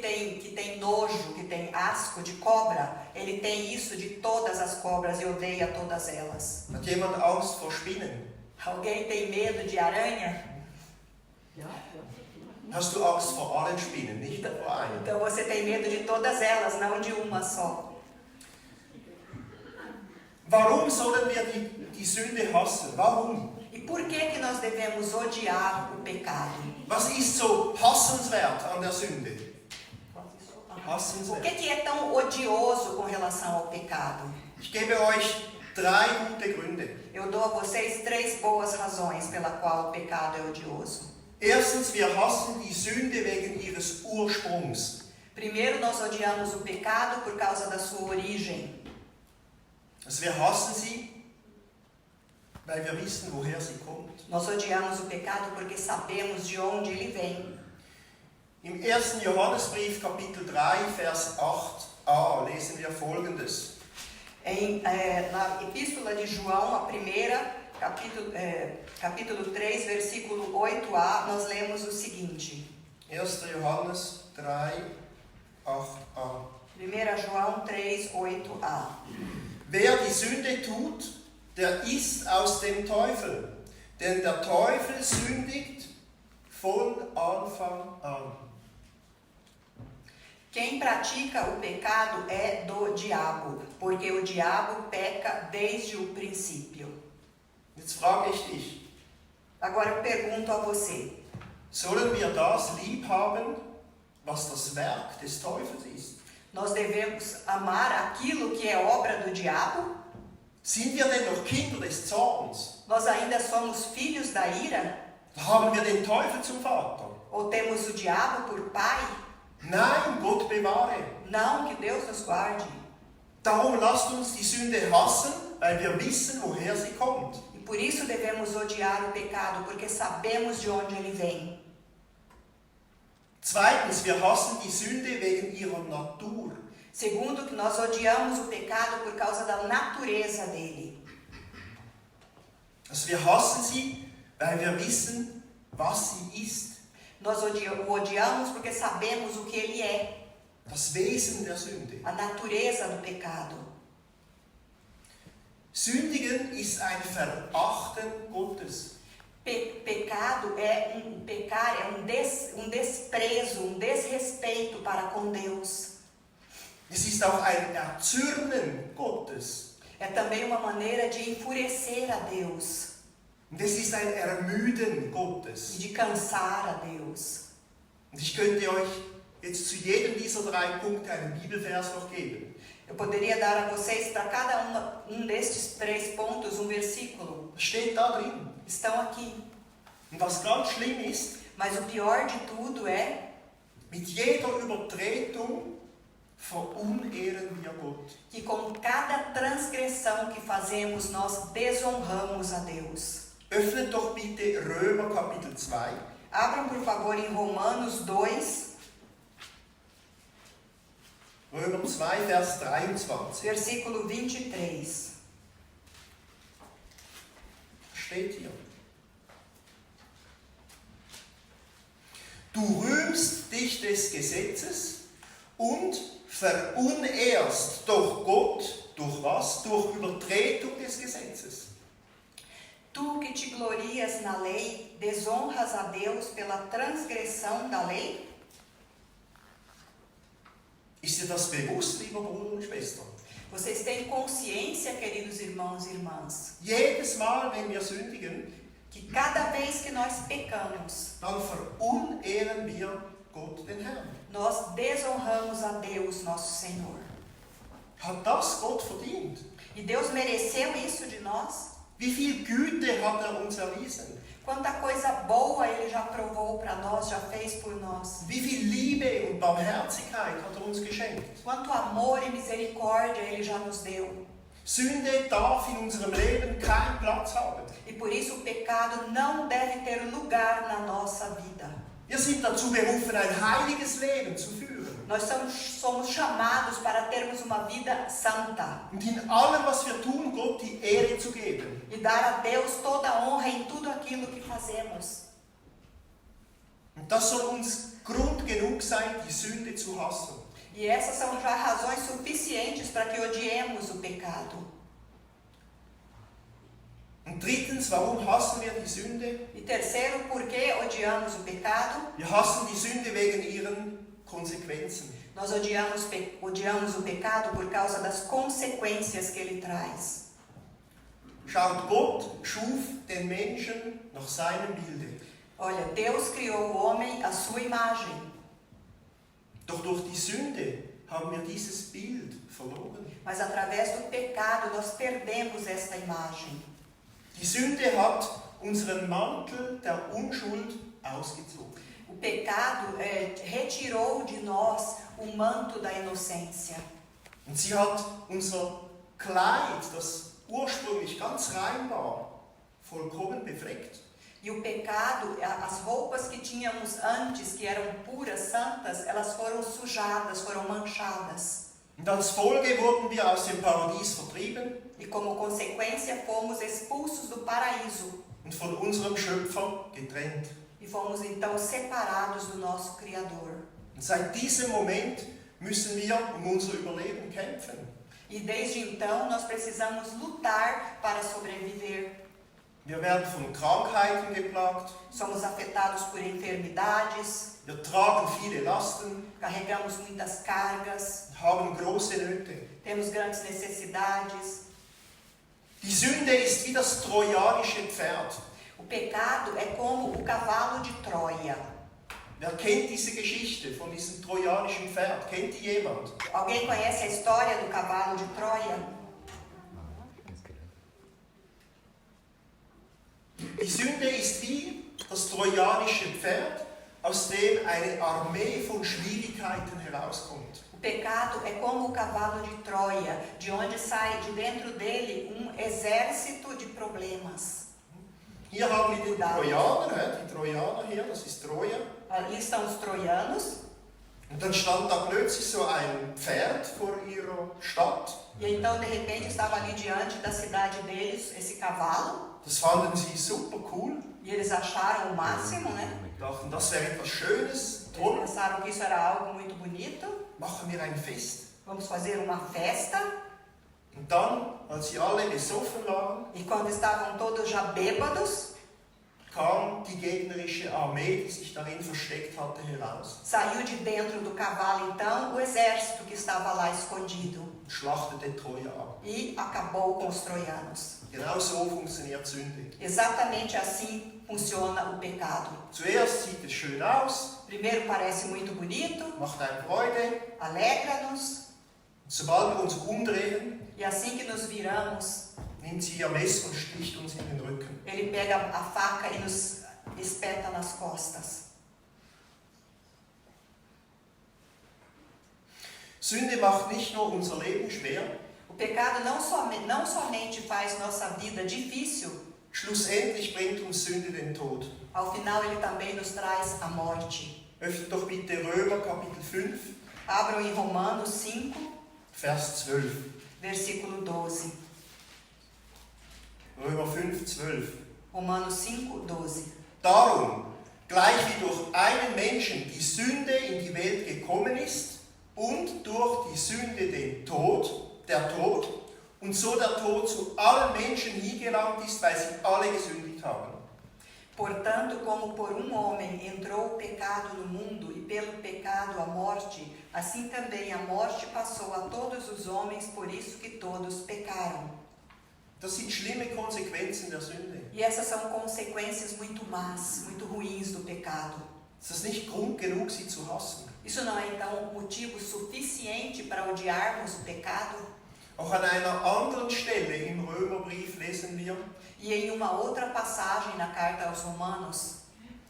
tem nojo, que tem asco de cobra, ele tem isso de todas as cobras e odeia todas elas. Hat jemand Angst vor Spinnen? Alguém tem medo de aranha? Hast du Angst vor allen Spinnen, nicht vor einer? Então você tem medo de todas elas, não de uma só. Warum sollen wir die Sünde hassen? Warum? E por que nós devemos odiar o pecado? Was ist so hassenswert an der Sünde? O Hassenswert. que é tão odioso com relação ao pecado? Ich gebe euch 3 gute Gründe. Eu dou a vocês 3 boas razões pela qual o pecado é odioso. Erstens, wir hassen die Sünde wegen ihres Ursprungs. Primeiro, nós odiamos o pecado por causa da sua origem. Also wir hassen sie, weil wir wissen, woher sie kommt. Nós odiamos o pecado porque sabemos de onde ele vem. Im 1. Johannesbrief, Kapitel 3, Vers 8a, lesen wir Folgendes. Na Epístola de João, a primeira, capítulo 3, versículo 8a, nós lemos o seguinte. 1. Johannes 3, 8a. 1 João 3, 8a. Wer die Sünde tut, der ist aus dem Teufel, denn der Teufel sündigt von Anfang an. Quem pratica o pecado é do diabo, porque o diabo peca desde o princípio. Jetzt frage ich dich, Agora eu pergunto a você, sollen wir das lieb haben, was das Werk des Teufels ist? nós devemos amar aquilo que é obra do diabo? Sind wir denn noch Kinder des Zorns? Nós ainda somos filhos da ira? Haben wir den Teufel zum Vater? Ou temos o diabo por pai? Nein, Gott bewahre. Não, que Deus nos guarde. Darum lasst uns die Sünde hassen, weil wir wissen, woher sie kommt. E por isso devemos odiar o pecado, porque sabemos de onde ele vem. Zweitens, wir hassen die Sünde wegen ihrer Natur. Segundo, que nós odiamos o pecado por causa da natureza dele. Also wir hassen sie, weil wir wissen, was sie ist. Nós o odiamos porque sabemos o que ele é, Das Wesen der Sünde. a natureza do pecado. Sündigen ist ein Verachten Gottes. Pecado é pecar, é um desprezo, um desrespeito para com Deus. Es ist auch ein Erzürnen Gottes. É também uma maneira de enfurecer a Deus Und es ist ein Ermüden e Gottes. de cansar a Deus. Und ich könnte euch jetzt zu jedem dieser 3 Punkte einen Bibelvers noch geben. Eu poderia dar a vocês, para cada um destes 3 pontos, um versículo. Das steht da drin. Estão aqui. Und was ganz schlimm ist, Mas o pior de tudo é mit jeder Übertretung verunehren wir Gott. que com cada transgressão que fazemos, nós desonramos a Deus. Öffnet doch bitte Römer Kapitel 2. Abram, por favor, em Romanos 2, Römer 2, Vers 23. versículo 23. Steht hier. Du rühmst dich des Gesetzes und verunehrst doch Gott durch was? Durch Übertretung des Gesetzes. Tu que te glorias na lei, desonras a Deus pela transgressão da lei? Ist dir das bewusst, lieber Bruder und Schwester? Vocês têm consciência, queridos irmãos e irmãs, Jedes Mal, wenn wir sündigen, que cada vez que nós pecamos, dann verunehren wir Gott, den Herrn. nós desonramos a Deus, nosso Senhor. Hat das Gott verdient? E Deus mereceu isso de nós? Wie viel Güte hat uns erwiesen? Quanta coisa boa Ele já provou para nós, já fez por nós. Wie viel Liebe und Barmherzigkeit hat uns geschenkt? Quanto amor e misericórdia Ele já nos deu. Sünde darf in unserem Leben keinen Platz haben. E por isso o pecado não deve ter lugar na nossa vida. Wir sind dazu berufen, ein heiliges Leben zu führen. Nós somos chamados para termos uma vida santa. Und in allem, was wir tun, Gott die Ehre zu geben. E dar a Deus toda a honra em tudo aquilo que fazemos. Und das soll uns Grund genug sein, die Sünde zu hassen. E essas são já razões suficientes para que odiemos o pecado. Und drittens, warum hassen wir die Sünde? E terceiro, por que odiamos o pecado? Wir hassen die Sünde wegen ihren Konsequenzen. Nós odiamos o pecado por causa das consequências que ele traz. Schaut, Gott schuf den Menschen nach seinem Bilde. Olha, Deus criou o homem à sua imagem. Doch durch die Sünde haben wir dieses Bild verloren. Mas através do pecado nós perdemos esta imagem. Die Sünde hat unseren Mantel der Unschuld ausgezogen. O pecado retirou de nós o manto da inocência. Und sie hat unser Kleid, das ursprünglich ganz rein war, vollkommen befleckt. E o pecado, as roupas que tínhamos antes, que eram puras, santas, elas foram sujadas, foram manchadas. Und als Folge wurden wir aus dem Paradies vertrieben E como consequência, fomos expulsos do paraíso. und von unserem Schöpfer getrennt. E fomos então separados do nosso Criador. Und seit diesem Moment müssen wir unser Überleben kämpfen. E desde então, nós precisamos lutar para sobreviver. Wir werden von Krankheiten geplagt, Somos afetados por enfermidades, wir tragen viele Lasten, carregamos muitas cargas, haben große Nöte. temos grandes necessidades. Die Sünde ist wie das trojanische Pferd. O pecado é como o cavalo de Troia. Wer kennt diese Geschichte von diesem trojanischen Pferd? Kennt die jemand? Alguém conhece a história do cavalo de Troia? Die Sünde ist wie das trojanische Pferd, aus dem eine Armee von Schwierigkeiten herauskommt. O pecado é como o cavalo de Troia, de onde sai de dentro dele um exército de problemas. Hier haben wir den Trojaner, die Trojaner hier, das ist Troja. Ali estão os troianos, Und dann stand da plötzlich so ein Pferd vor ihrer Stadt. e então de repente estava ali diante da cidade deles esse cavalo, Das fanden sie super cool. e eles acharam o máximo, né? Dachten, das wäre etwas Schönes, Eles toll. pensaram que isso era algo muito bonito, Machen wir ein Fest. vamos fazer uma festa. Und dann, als sie alle besoffen waren, E quando estavam todos já bêbados, kam die gegnerische Armee, die sich darin versteckt hatte, heraus. saiu de dentro do cavalo então o exército que estava lá escondido Und schlachtete Troja ab. e acabou com os troianos. Genau so funktioniert Sünde. Exatamente assim funciona o pecado. Zuerst sieht es schön aus, Primeiro parece muito bonito, macht eine Freude. alegra-nos, Und sobald wir uns umdrehen, e assim que nos viramos, nimmt sie ihr Messer und sticht uns in den Rücken. ele pega a faca e nos espeta nas costas. Sünde macht nicht nur unser Leben schwer, O pecado não somente faz nossa vida difícil, schlussendlich bringt uns Sünde den Tod. ao final ele também nos traz a morte. Öffnet doch bitte Römer Kapitel 5, Abram em Romanos 5, Vers 12. versículo 12. Römer 5, 12. Romanos 5, 12. Darum, gleich wie durch einen Menschen die Sünde in die Welt gekommen ist und durch die Sünde der Tod, und so der Tod zu allen Menschen hingelangt ist, weil sie alle gesündigt haben. Portanto, como por um homem entrou o pecado no mundo e pelo pecado a morte, assim também a morte passou a todos os homens, por isso que todos pecaram. Das sind schlimme Konsequenzen der Sünde. E essas são consequências muito más, muito ruins do pecado. Ist das nicht Grund genug, sie zu hassen? Isso não é então motivo suficiente para odiarmos o pecado? Auch an einer anderen Stelle im Römerbrief lesen wir, E em uma outra passagem na carta aos Romanos,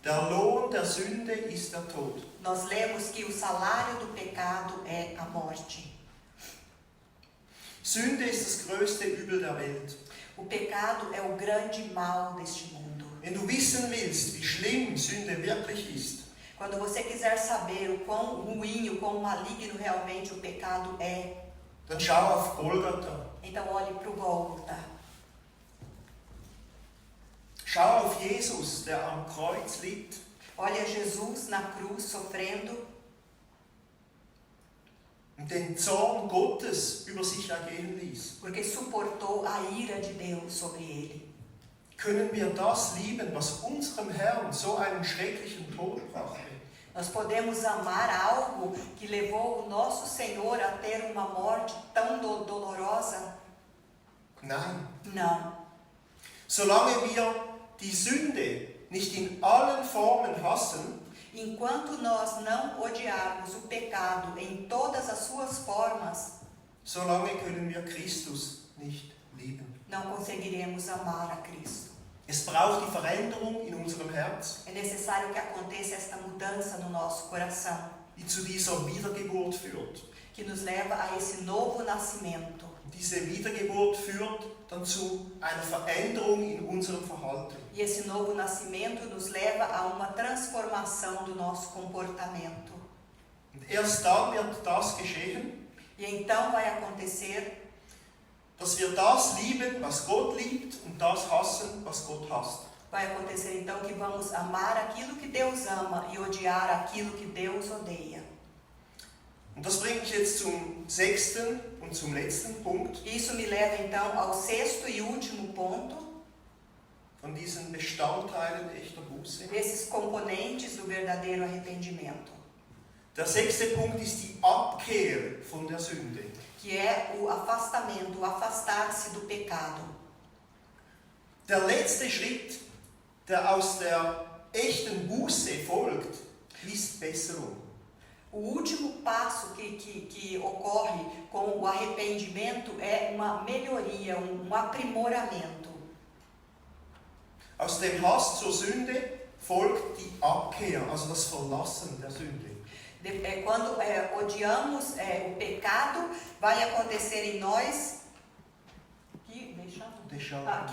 der Lohn der Sünde ist der Tod. nós lemos que o salário do pecado é a morte. Sünde ist das größte Übel der Welt. O pecado é o grande mal deste mundo. Wenn du wissen willst, wie schlimm Sünde wirklich ist, Quando você quiser saber o quão ruim, o quão maligno realmente o pecado é, dann schau auf Golgatha. então olhe para o Gólgota. Schau auf Jesus, der am Kreuz liegt Olha Jesus na cruz sofrendo und den Zorn Gottes über sich ergehen ließ. porque suportou a ira de Deus sobre ele. Können wir das lieben, was unserem Herrn so einen schrecklichen Tod brachte? Nós podemos amar algo que levou o nosso Senhor a ter uma morte tão dolorosa? Nein. Não. Solange wir die Sünde nicht in allen Formen hassen, Enquanto nós não odiarmos o pecado em todas as suas formas, solange können wir Christus nicht lieben. não conseguiremos amar a Cristo. Es braucht die Veränderung in unserem Herz, É necessário que aconteça esta mudança no nosso coração, die zu dieser Wiedergeburt führt. que nos leva a esse novo nascimento. Und diese Wiedergeburt führt dann zu einer Veränderung in unserem Verhalten. E esse novo nascimento nos leva a uma transformação do nosso comportamento. Und erst dann wird das geschehen, E então vai acontecer dass wir das lieben, was Gott liebt, und das hassen, was Gott hasst. Vai acontecer então que vamos amar aquilo que Deus ama e odiar aquilo que Deus odeia. Und das bringt mich jetzt zum 6. und zum letzten Punkt Isso me leva então ao sexto e último ponto, von diesen Bestandteilen echter Buße. desses componentes do verdadeiro arrependimento, Der 6. Punkt ist die Abkehr von der Sünde. que é o afastamento, o afastar-se do pecado. Der letzte Schritt, der aus der echten Buße folgt, ist Besserung. O último passo que ocorre com o arrependimento é uma melhoria, um aprimoramento. Aus dem Hass zur Sünde folgt die Abkehr, also das Verlassen der Sünde. Quando odiamos o pecado, vai acontecer em nós que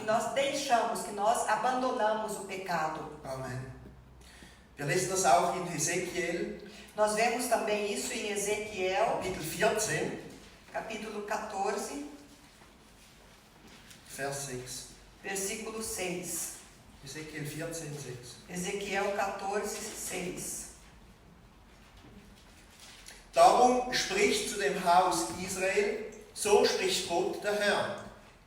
nós deixamos, que nós abandonamos o pecado. Amen. Wir lesen das auch in Hesekiel, Nós vemos também isso em Ezequiel, Kapitel 14, capítulo 14, Vers 6. versículo 6. Hesekiel 14, 6. Ezequiel 14, 6. Darum spricht zu dem Haus Israel, so spricht Gott der Herr.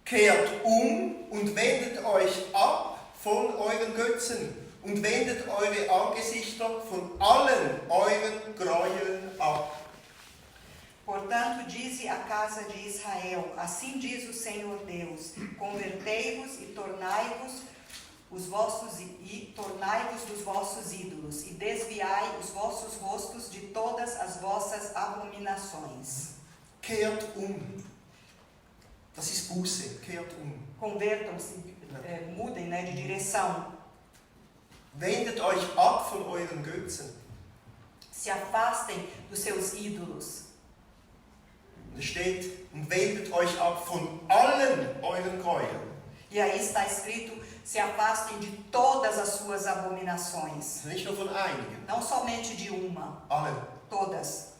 Kehrt um und wendet euch ab von euren Götzen und wendet eure Angesichter von allen euren Gräueln ab. Portanto, dize a casa de Israel, assim diz o Senhor Deus, convertei-vos e tornai-vos dos vossos ídolos, e desviai os vossos rostos de todas as vossas abominações. Kehrt um. Das ist Buße. Kehrt um. Convertam-se, mudem de direção. Wendet euch ab von euren Götzen. Se afastem dos seus ídolos. Und es steht, und wendet euch ab von allen euren Gräueln. E aí está escrito, se afastem de todas as suas abominações. Also nicht nur von einigen. Não somente de uma, Allen. todas.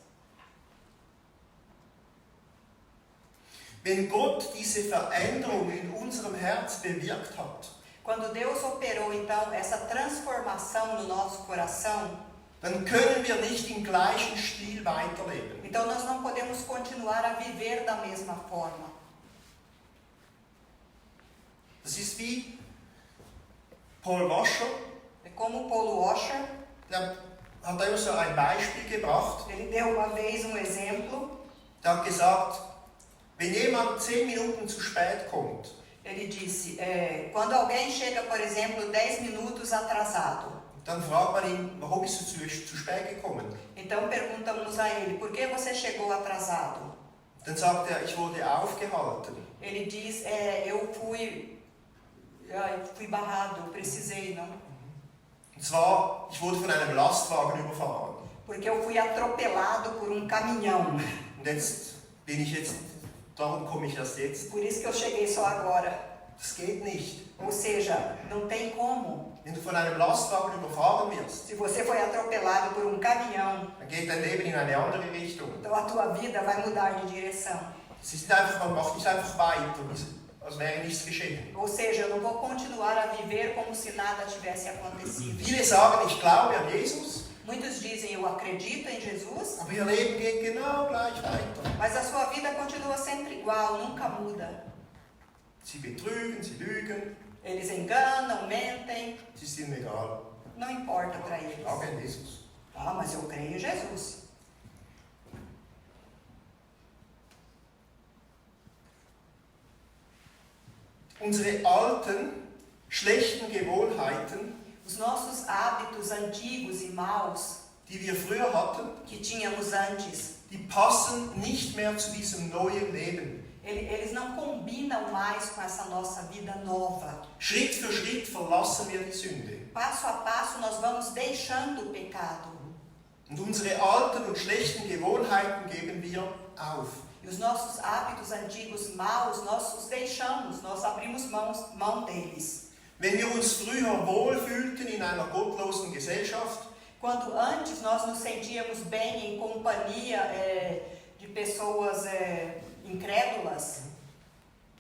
Wenn Gott diese Veränderung in unserem Herz bewirkt hat, Quando Deus operou então essa transformação no nosso coração, dann können wir nicht im gleichen Stil weiterleben. então nós não podemos continuar a viver da mesma forma. Das ist wie Paul Washer, É como Paulo Washer, der hat immer so ein Beispiel gebracht. ele deu uma vez um exemplo. Der hat gesagt, wenn jemand 10 Minuten zu spät kommt, Ele disse, quando alguém chega, por exemplo, 10 minutos atrasado, dann fragt man ihn, warum bist du zu spät gekommen? então perguntamos a ele, por que você chegou atrasado? Dann sagt er, ich wurde aufgehalten. Ele diz, eu fui barrado, eu precisei, não? Und zwar, ich wurde von einem Lastwagen überfahren. Porque eu fui atropelado por um caminhão. Und jetzt bin ich darum komme ich erst jetzt. Por isso que eu cheguei só agora. Das geht nicht. Ou seja, não tem como. Wenn du von einem Lastwagen überfahren wirst, Se você foi atropelado por um caminhão, dann geht dein Leben in eine andere Richtung. então a tua vida vai mudar de direção. Man macht nicht einfach weiter, als wäre nichts geschehen. Ou seja, eu não vou continuar a viver como se nada tivesse acontecido. Viele sagen, ich glaube an Jesus, Muitos dizem, eu acredito em Jesus, aber ihr Leben geht genau gleich weiter. mas a sua vida continua sempre igual, nunca muda. Sie betrügen, sie lügen, Eles enganam, mentem, es ist ihnen egal. não importa para Ich eles. glaube an Jesus. Ah, mas eu creio em Jesus. Unsere alten, schlechten Gewohnheiten, Os nossos hábitos antigos e maus die wir früher hatten, que tínhamos antes, die passen nicht mehr zu diesem neuen Leben. eles não combinam mais com essa nossa vida nova. Schritt für Schritt verlassen wir die Sünde. Passo a passo nós vamos deixando o pecado. Und unsere alten und schlechten Gewohnheiten geben wir auf. E os nossos hábitos antigos maus, nós os deixamos, nós abrimos mão deles. Wenn wir uns früher wohlfühlten in einer gottlosen Gesellschaft, Quando antes nós nos sentíamos bem em companhia de pessoas incrédulas,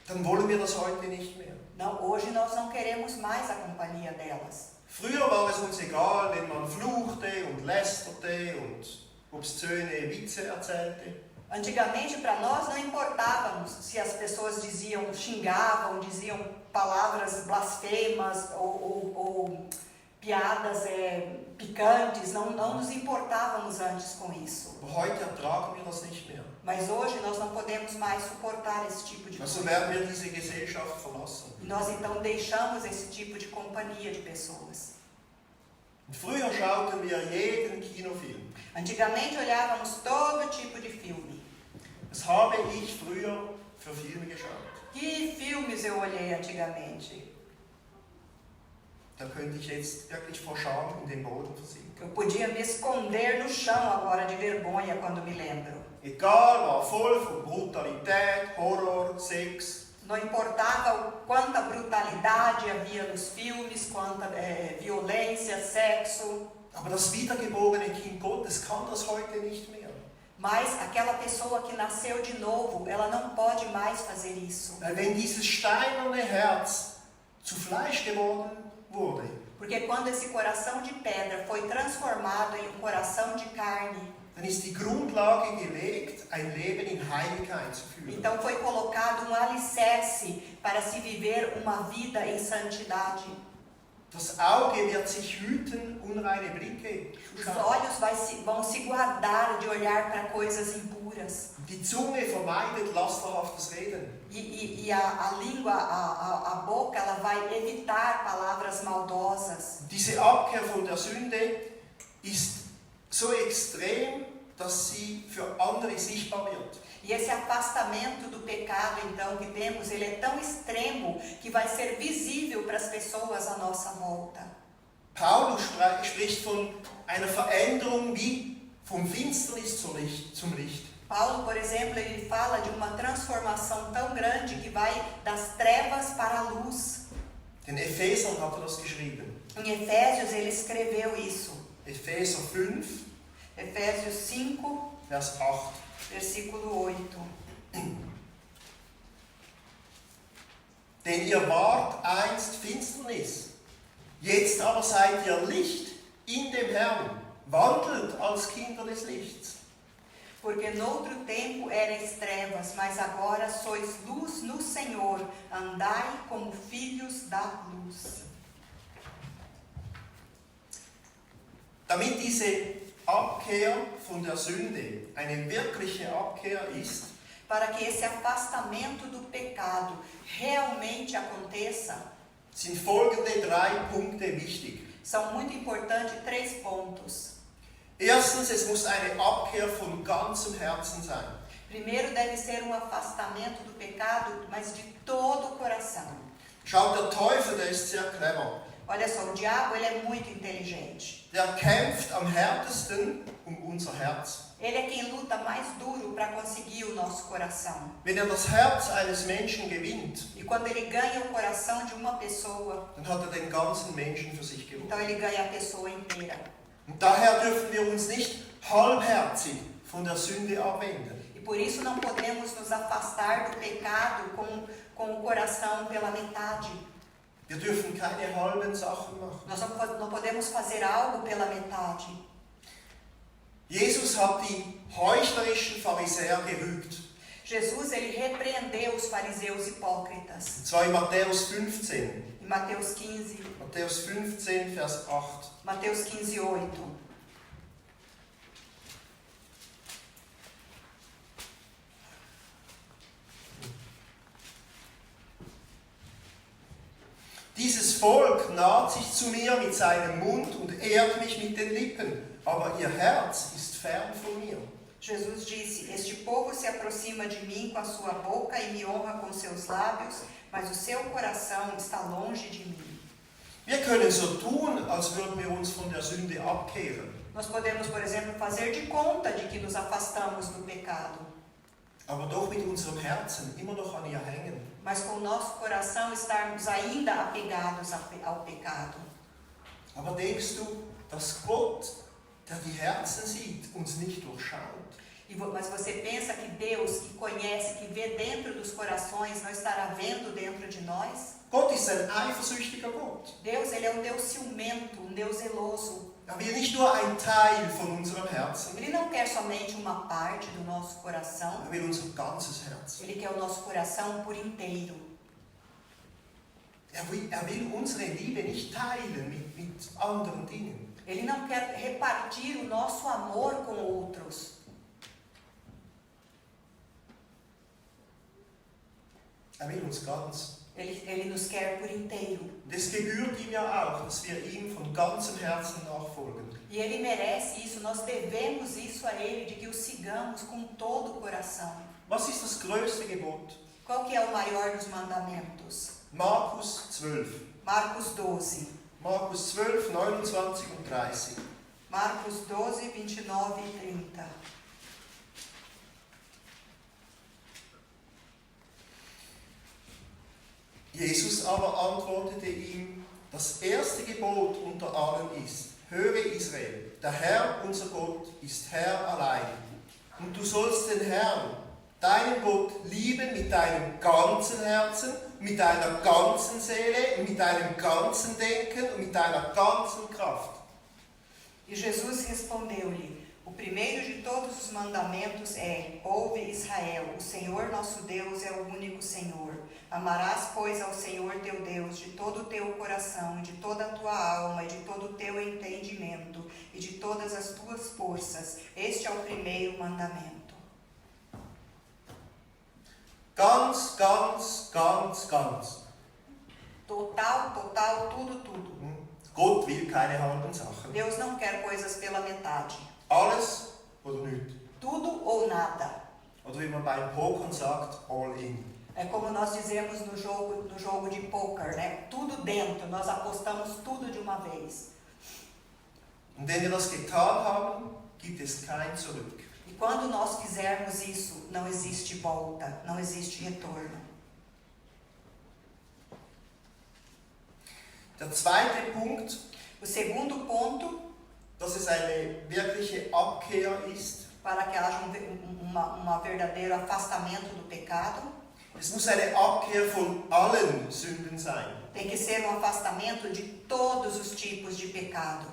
dann wollen wir das heute nicht mehr. não, hoje nós não queremos mais a companhia delas. Früher war es uns egal, wenn man fluchte und lästerte und obszöne Witze erzählte. Antigamente, para nós, não importávamos se as pessoas xingavam, diziam palavras blasfemas ou piadas picantes, não nos importávamos antes com isso. Aber heute ertragen wir das nicht mehr. Mas hoje nós não podemos mais suportar esse tipo de Also coisa. werden wir diese Gesellschaft verlassen. E nós então deixamos esse tipo de companhia de pessoas. Und früher schauten wir jeden Kinofilm. Antigamente olhávamos todo tipo de filme. Was habe ich früher für Filme geschaut? Que filmes eu olhei antigamente? Da könnte ich jetzt wirklich vor Scham in den Boden versinken. Eu podia me esconder no chão agora de vergonha quando me lembro. Egal, war voll von Brutalität, Horror, Sex. Não importava quanta brutalidade havia nos filmes, quanta violência, sexo. Aber das wiedergeborene Kind Gottes kann das heute nicht mehr. Mas aquela pessoa que nasceu de novo, ela não pode mais fazer isso. Weil wenn dieses steinerne Herz zu Fleisch geworden wurde, Porque quando esse coração de pedra foi transformado em um coração de carne, dann ist die Grundlage gelegt, ein Leben in Heiligkeit zu führen. então foi colocado um alicerce para se viver uma vida em santidade. Das Auge wird sich hüten, unreine Blicke zu Os schauen. olhos vão se guardar de olhar para coisas impuras. Die Zunge vermeidet lasterhaftes Reden. E a língua, a boca, ela vai evitar palavras maldosas. Diese Abkehr von der Sünde ist so extrem, dass sie für andere sichtbar wird. E esse afastamento do pecado, então, que temos, ele é tão extremo que vai ser visível para as pessoas à nossa volta. Paulus spricht von einer Veränderung wie vom Finsternis zum Licht. Paulo, por exemplo, ele fala de uma transformação tão grande que vai das trevas para a luz. Den Ephesern hat das geschrieben. Em Efésios ele escreveu isso. Epheser 5, Efésios 5, Vers 8. versículo 8. Denn ihr wart einst Finsternis, jetzt aber seid ihr Licht in dem Herrn, wandelt als Kinder des Lichts. Porque noutro tempo erais trevas, mas agora sois luz no Senhor, andai como filhos da luz. Damit diese Abkehr von der Sünde eine wirkliche Abkehr ist, Para que esse afastamento do pecado realmente aconteça, sind folgende 3 Punkte wichtig. são muito importantes 3 pontos. Erstens, es muss eine Abkehr von ganzem Herzen sein. Primeiro, deve ser um afastamento do pecado, mas de todo o coração. Schaut, der Teufel, der ist sehr clever. Olha só, o diabo ele é muito inteligente. Der kämpft am härtesten um unser Herz. Ele é quem luta mais duro para conseguir o nosso coração. Wenn das Herz eines Menschen gewinnt, E quando ele ganha o coração de uma pessoa, dann hat den ganzen Menschen für sich gewonnen. então ele ganha a pessoa inteira. Und daher dürfen wir uns nicht halbherzig von der Sünde abwenden. E por isso não podemos nos afastar do pecado com o coração pela metade. Wir dürfen keine halben Sachen machen. Nós não podemos fazer algo pela metade. Jesus hat die heuchlerischen Pharisäer gerügt. Jesus ele repreendeu os fariseus hipócritas. Und zwar in Matthäus 15. Em Mateus 15, Matthäus 15, Vers 8. Mateus 15, 8. Dieses Volk naht sich zu mir mit seinem Mund und ehrt mich mit den Lippen, aber ihr Herz ist fern von mir. Jesus disse: Este povo se aproxima de mim com a sua boca e me honra com seus lábios, mas o seu coração está longe de mim. Wir können so tun, als würden wir uns von der Sünde abkehren. Nós podemos, por exemplo, fazer de conta de que nos afastamos do pecado, Aber doch mit unserem Herzen immer noch an ihr hängen. mas com o nosso coração estarmos ainda apegados ao pecado. Aber denkst du, dass Gott, der die Herzen sieht, uns nicht durchschaut? Mas você pensa que Deus, que conhece, que vê dentro dos corações, não estará vendo dentro de nós? Gott ist ein eifersüchtiger Gott. Deus, ele é um Deus ciumento, um Deus zeloso. Er will nicht nur ein Teil von unserem Herzen, Ele não quer somente uma parte do nosso coração, er will unser ganzes Herz. ele quer o nosso coração por inteiro. Er will unsere Liebe nicht teilen mit anderen Dingen. Ele não quer repartir o nosso amor com outros. Er will uns ganz. Ele nos quer por inteiro. Und es gebührt ihm ja auch, dass wir ihm von ganzem Herzen nachfolgen. E ele merece isso, nós devemos isso a ele, de que o sigamos com todo o coração. Was ist das größte Gebot? Qual que é o maior dos mandamentos? Markus 12. Marcos 12. Markus 12, 29 und 30. Marcos 12, 29 e 30. Jesus aber antwortete ihm, das erste Gebot unter allen ist, höre Israel, der Herr, unser Gott, ist Herr allein. Und du sollst den Herrn, deinen Gott, lieben mit deinem ganzen Herzen, mit deiner ganzen Seele, mit deinem ganzen Denken und mit deiner ganzen Kraft. E Jesus respondeu-lhe: O primeiro de todos os mandamentos é: Ouve, Israel, o Senhor nosso Deus é o único Senhor. Amarás, pois, ao Senhor teu Deus de todo o teu coração, de toda a tua alma, e de todo o teu entendimento, e de todas as tuas forças. Este é o primeiro mandamento. Ganz, ganz, ganz, ganz. Total, total, tudo, tudo. Gott will keine halben Sachen. Deus não quer coisas pela metade. Alles oder nichts. Tudo ou nada. Oder wie man beim Pokern sagt, all in. É como nós dizemos no jogo de poker, né? Tudo dentro, nós apostamos tudo de uma vez. Und wenn wir das getan haben, gibt es kein Zurück. E quando nós fizermos isso, não existe volta, não existe retorno. Der zweite Punkt, O segundo ponto, dass es eine wirkliche Abkehr ist, para que haja um verdadeiro afastamento do pecado, es muss eine Abkehr von allen Sünden sein. tem que ser um afastamento de todos os tipos de pecado.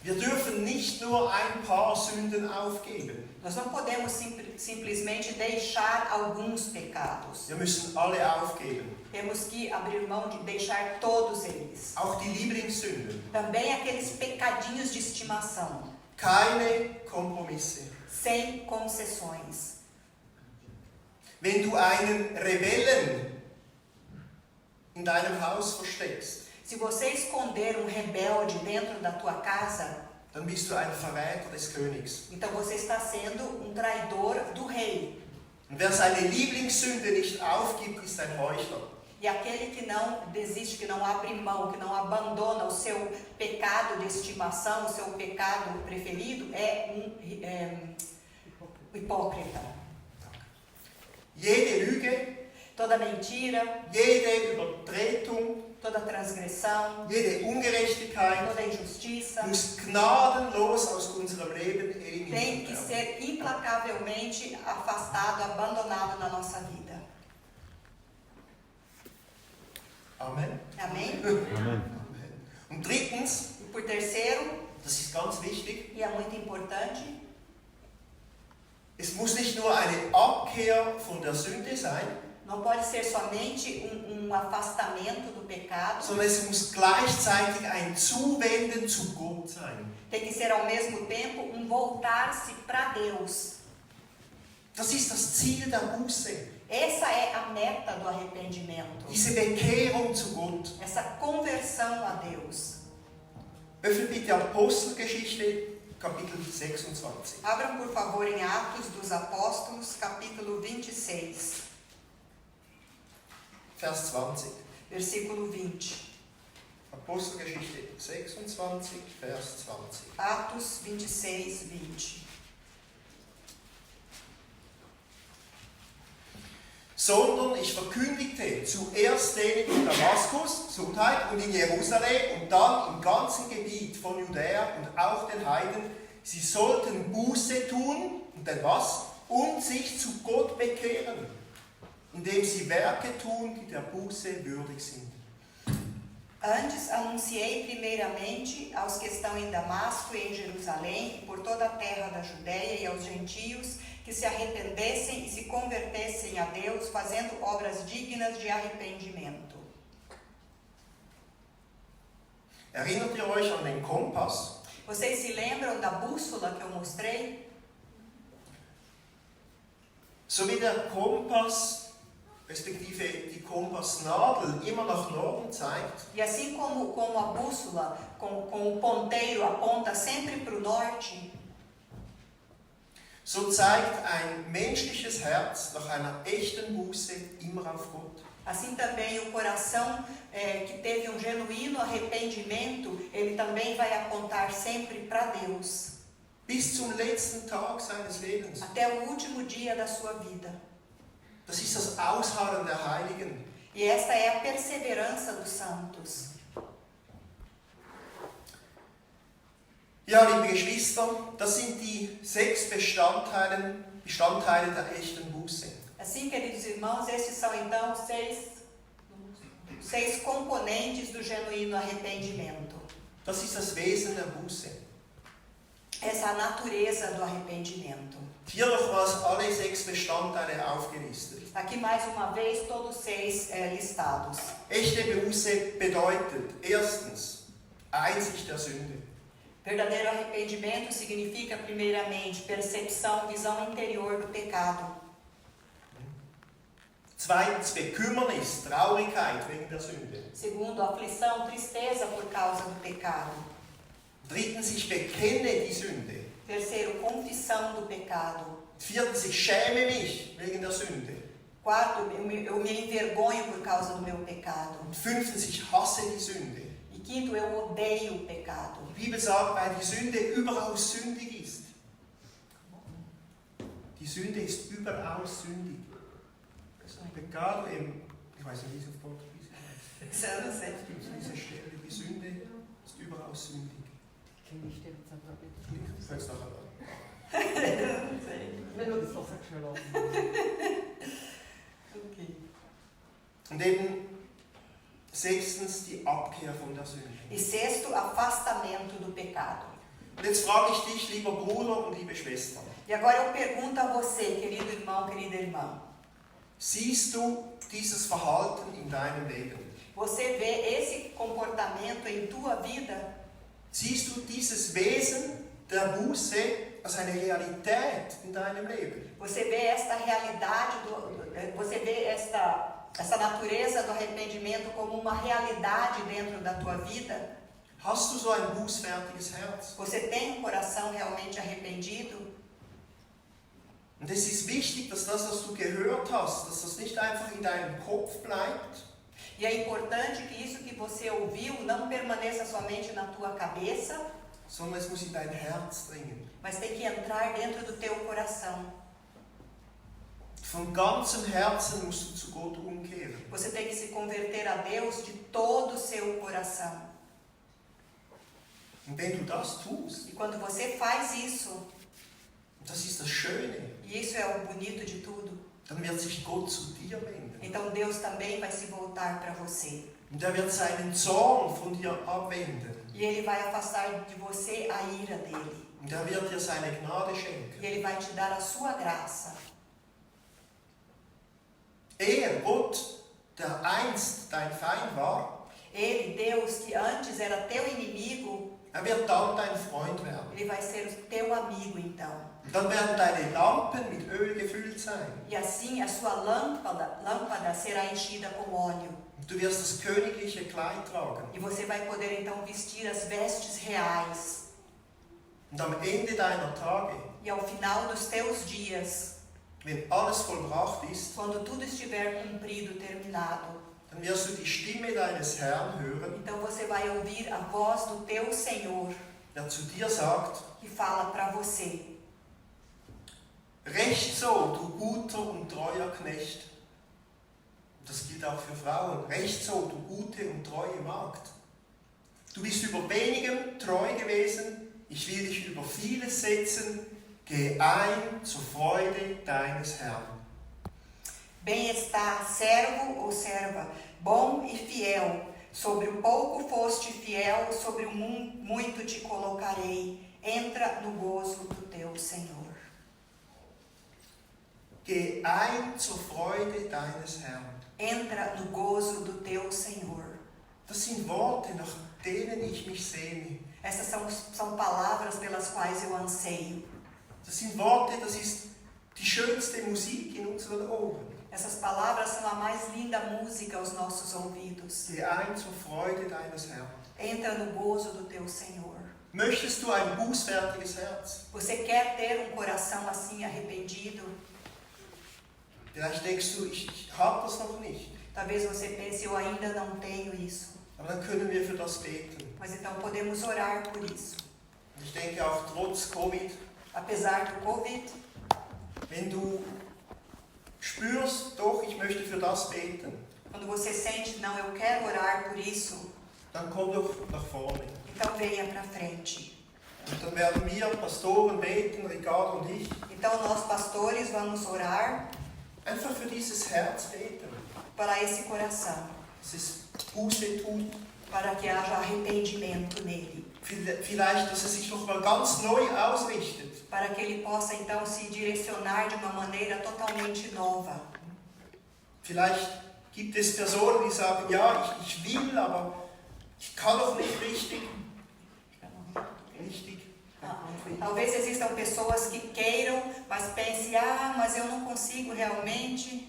Wir dürfen nicht nur ein paar Sünden aufgeben. Nós não podemos simplesmente deixar alguns pecados. Wir müssen alle aufgeben. Temos que abrir mão de deixar todos eles. Auch die Lieblingssünden. Também aqueles pecadinhos de estimação. Keine Kompromisse. Sem concessões. Wenn du einen Rebellen in deinem Haus versteckst, Se você esconder um rebelde dentro da tua casa, dann bist du ein Verräter des Königs. então você está sendo um traidor do rei. Und wer seine Lieblingssünde nicht aufgibt, ist ein Heuchler. E aquele que não desiste, que não abre mão, que não abandona o seu pecado de estimação, o seu pecado preferido, é um hipócrita. Jede Lüge, Toda mentira, jede Übertretung, toda transgressão, jede Ungerechtigkeit toda injustiça muss gnadenlos aus unserem Leben tem eliminiert que werden. ser implacavelmente afastado, abandonado na nossa vida. Amen. Amém? Amen. Und drittens, E por terceiro, das ist ganz wichtig, e é muito importante, es muss nicht nur eine Abkehr von der Sünde sein, não pode ser somente um afastamento do pecado, sondern es muss gleichzeitig ein Zuwenden zu Gott sein. tem que ser ao mesmo tempo um voltar-se para Deus. Das ist das Ziel der Buße, Essa é a meta do arrependimento, diese Bekehrung zu Gott. essa conversão a Deus. Öffnet bitte Apostelgeschichte, Kapitel 26. Abram, por favor, em Atos dos Apóstolos, capítulo 26, Vers 20. versículo 20. Apostelgeschichte 26, Vers 20. Atos 26, 20. Sondern ich verkündigte zuerst denen in Damaskus, Gesundheit, und in Jerusalem und dann im ganzen Gebiet von Judäa und auch den Heiden, sie sollten Buße tun, und dann was? Und sich zu Gott bekehren, indem sie Werke tun, die der Buße würdig sind. Antes anunciei primeiramente aos que estão em Damasco e em Jerusalém, e por toda a terra da Judéia e aos gentios, que se arrependessem e se convertessem a Deus, fazendo obras dignas de arrependimento. Erinnert ihr euch an den Kompass? Vocês se lembram da bússola que eu mostrei? So wie der Kompass, respektive die Kompassnadel, immer nach Norden zeigt, E assim como a bússola, com o ponteiro aponta sempre para o norte, so zeigt ein menschliches Herz nach einer echten Buße immer auf Gott. assim também o coração que teve um genuíno arrependimento, ele também vai apontar sempre para Deus, Bis zum letzten Tag seines Lebens. até o último dia da sua vida. Das ist das Ausharren der Heiligen. E esta é a perseverança dos santos. Ja, liebe Geschwister, das sind die 6 Bestandteile der echten Buße. Assim, queridos irmãos, esses são então seis componentes do genuíno arrependimento. Das ist das Wesen der Buße. Essa é a natureza do arrependimento. Hier nochmals alle 6 Bestandteile aufgelistet. Aqui mais uma vez todos 6 listados. Echte Buße bedeutet erstens Einsicht der Sünde. Verdadeiro arrependimento significa, primeiramente, percepção, visão interior do pecado. Zweitens Bekümmernis, Traurigkeit wegen der Sünde. Segundo, aflição, tristeza por causa do pecado. Drittens, ich bekenne die Sünde. Terceiro, confissão do pecado. Viertens, ich schäme mich wegen der Sünde. Quarto, eu me envergonho por causa do meu pecado. Und fünftens, ich hasse die Sünde. E quinto, eu odeio o pecado. Die Bibel sagt, weil die Sünde überaus sündig ist. Die Sünde ist überaus sündig. Pecado, ich weiß nicht, wie es auf Portugiesisch heißt. Isso eu não sei. Diese Stelle, die Sünde ist überaus sündig. Ich fange es nachher an. Eu não sei. Wenn du das noch sagst, schnell auf. Okay. Und eben sechstens die Abkehr von der Sünde. E sexto, afastamento do pecado. Und jetzt frage ich dich, lieber Bruder und liebe Schwester, E agora eu pergunto a você, querido irmão, querida irmã. siehst du dieses Verhalten in deinem Leben? Você vê esse comportamento em tua vida? Siehst du dieses Wesen der Buße als eine Realität in deinem Leben? Você vê esta realidade, você vê essa natureza do arrependimento como uma realidade dentro da tua vida? Hast du so ein bußfertiges Herz? Você tem um coração realmente arrependido? Und es ist wichtig, dass das, was du gehört hast, dass das nicht einfach in deinem Kopf bleibt, E é importante que isso que você ouviu não permaneça somente na tua cabeça, sondern es muss in dein Herz dringen. mas tem que entrar dentro do teu coração. Von ganzem Herzen musst du zu Gott umkehren. Você tem que se converter a Deus de todo o seu coração. Und wenn du das tust, E quando você faz isso, und das ist das Schöne, e isso é o bonito de tudo, dann wird sich Gott zu dir wenden. então Deus também vai se voltar para você. Und er wird seinen Zorn von dir abwenden. E Ele vai afastar de você a ira dele. Und er wird dir seine Gnade schenken. E Ele vai te dar a sua graça. Er, Gott, der einst dein Feind war, Ele, Deus, que antes era teu inimigo, er wird dann dein Freund werden. Ele vai ser o teu amigo então. Und dann werden deine Lampen mit Öl gefüllt sein. E assim a sua lâmpada será enchida com óleo. Und du wirst das königliche Kleid tragen. E você vai poder então vestir as vestes reais. Und am Ende deiner Tage, E ao final dos teus dias, wenn alles vollbracht ist, quando tudo estiver cumprido, terminado, dann wirst du die Stimme deines Herrn hören, então você vai ouvir a voz do teu Senhor, der zu dir sagt, que fala para você: recht so, du guter und treuer Knecht. Das gilt auch für Frauen. Recht so, du gute und treue Magd. Du bist über wenigem treu gewesen, ich will dich über vieles setzen, geh ein zur Freude deines Herrn. Bem está, servo ou serva, bom e fiel. Sobre o pouco foste fiel, sobre o muito te colocarei. Entra no gozo do teu Senhor. Geh ein zur Freude deines Herrn. Entra no gozo do teu Senhor. Das sind Worte, nach denen ich mich sehne. Essas são palavras pelas quais eu anseio. Das sind Worte, das ist die schönste Musik in unseren Ohren. Essas palavras são a mais linda música aos nossos ouvidos. Geh ein zur Freude deines Herrn. Entra no gozo do teu Senhor. Möchtest du ein bußfertiges Herz? Você quer ter um coração assim arrependido? Vielleicht denkst du, ich habe das noch nicht. Talvez você pense, eu ainda não tenho isso. Aber dann können wir für das beten. Mas então podemos orar por isso. Und ich denke auch trotz Covid, Apesar do Covid, wenn du spürst, doch, ich möchte für das beten, quando você sente, não, eu quero orar por isso, dann komm doch nach vorne. então venha para frente. Und dann werden wir Pastoren beten, Ricardo und ich, Então nós pastores vamos orar einfach für dieses Herz beten, para esse coração, dass es Buße tut. para que haja arrependimento nele, Vielleicht, dass es sich nochmal ganz neu ausrichtet. para que ele possa então se direcionar de uma maneira totalmente nova. Vielleicht gibt es Personen, die sagen, ja, ich will, aber ich kann noch nicht richtig. Talvez existam pessoas que queiram, mas pensem, mas eu não consigo realmente,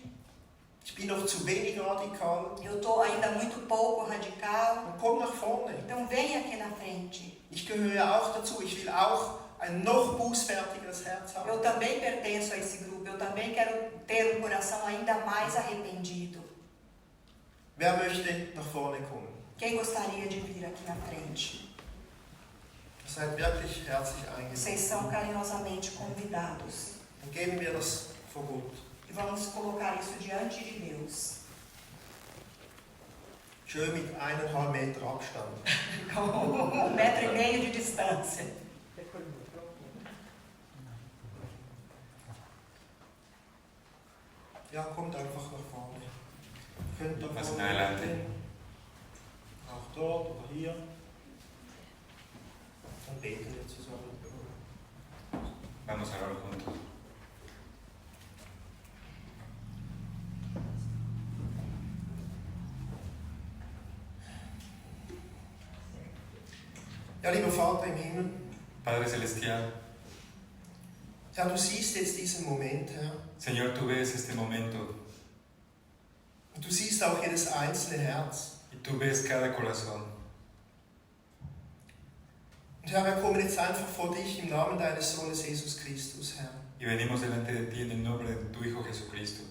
Ich bin noch zu wenig radikal. eu estou ainda muito pouco radical. Dann komm nach vorne. Então venha aqui na frente. Ich gehöre auch dazu. Ich will auch ein noch bußfertigeres Herz haben. Eu também pertenço a esse grupo, eu também quero ter um coração ainda mais arrependido. Wer möchte nach vorne kommen? Quem gostaria de vir aqui na frente? Ihr seid wirklich herzlich Vocês eingeladen. são carinhosamente convidados. Dann geben wir das vor Gott. E vamos colocar isso diante de Deus. Schön mit 1,5 Meter Abstand. Com 1,5 metro de distância. Ja, kommt einfach nach vorne. Ihr könnt da Passen vorne adelante. beten. Auch dort oder hier. Dann beten wir zusammen. Vamos a orar juntos. Ja, lieber Vater im Himmel, Padre Celestial, Herr, du siehst jetzt diesen Moment, Herr. Señor, tú ves este momento Und du siehst auch jedes einzelne Herz. y tú ves cada corazón. Und Herr, wir kommen jetzt einfach vor dich im Namen deines Sohnes Jesus Christus, Herr. Y venimos delante de ti en el nombre de tu Hijo Jesucristo.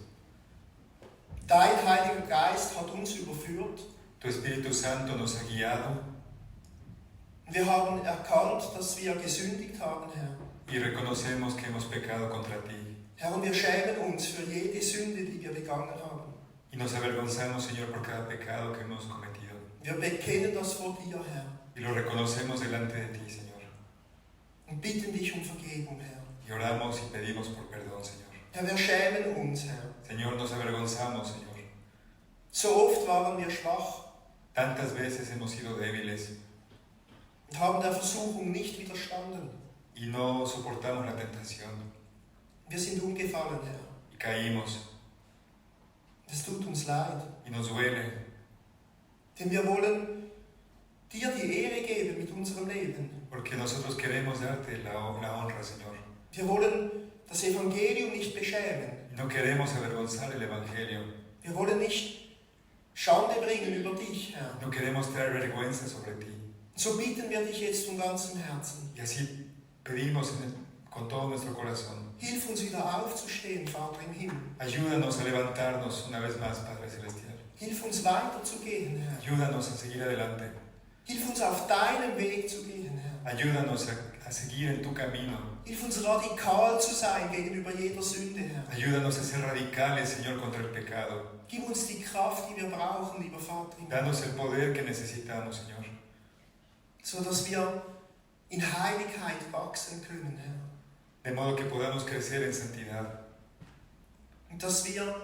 Dein Heiliger Geist hat uns überführt. Tu Espíritu Santo nos ha guiado Und wir haben erkannt, dass wir gesündigt haben, Herr. y reconocemos que hemos pecado contra ti. Herr, und wir schämen uns für jede Sünde, die wir begangen haben. Y nos avergonzamos, Señor, por cada pecado que hemos cometido. Wir bekennen das vor dir, Herr. Y lo reconocemos delante de ti, Señor. Und bitten dich um Vergebung, Herr. Y oramos y pedimos por perdón, Señor. Herr, wir schämen uns, Herr. Señor, nos avergonzamos, Señor. So oft waren wir schwach Tantas veces hemos sido débiles und haben der Versuchung nicht widerstanden. y no soportamos la tentación Wir sind umgefallen, Herr. y caímos Es tut uns leid, y nos duele, denn wir wollen dir die Ehre geben mit unserem Leben. porque nosotros queremos darte la honra, Señor. Wir wollen das Evangelium nicht beschämen. No queremos avergonzar el Evangelio. Wir wollen nicht Schande bringen über dich, Herr. No queremos traer vergüenza sobre ti. So bitten wir dich jetzt von ganzem Herzen. Y así pedimos con todo nuestro corazón. Hilf uns wieder aufzustehen, Vater im Himmel. Ayúdanos a levantarnos una vez más, Padre Celestial. Hilf uns weiterzugehen, Herr. Ayúdanos a seguir adelante. Hilf uns auf deinem Weg zu gehen, Herr. Ayúdanos a seguir en tu camino. Hilf uns radikal zu sein gegenüber jeder Sünde, Herr. Ayúdanos a ser radicales, Señor, contra el pecado. Gib uns die Kraft, die wir brauchen, lieber Vater im Himmel, Danos el poder que necesitamos, Señor, so dass wir in Heiligkeit wachsen können, Herr. de modo que podamos crecer en santidad Und dass wir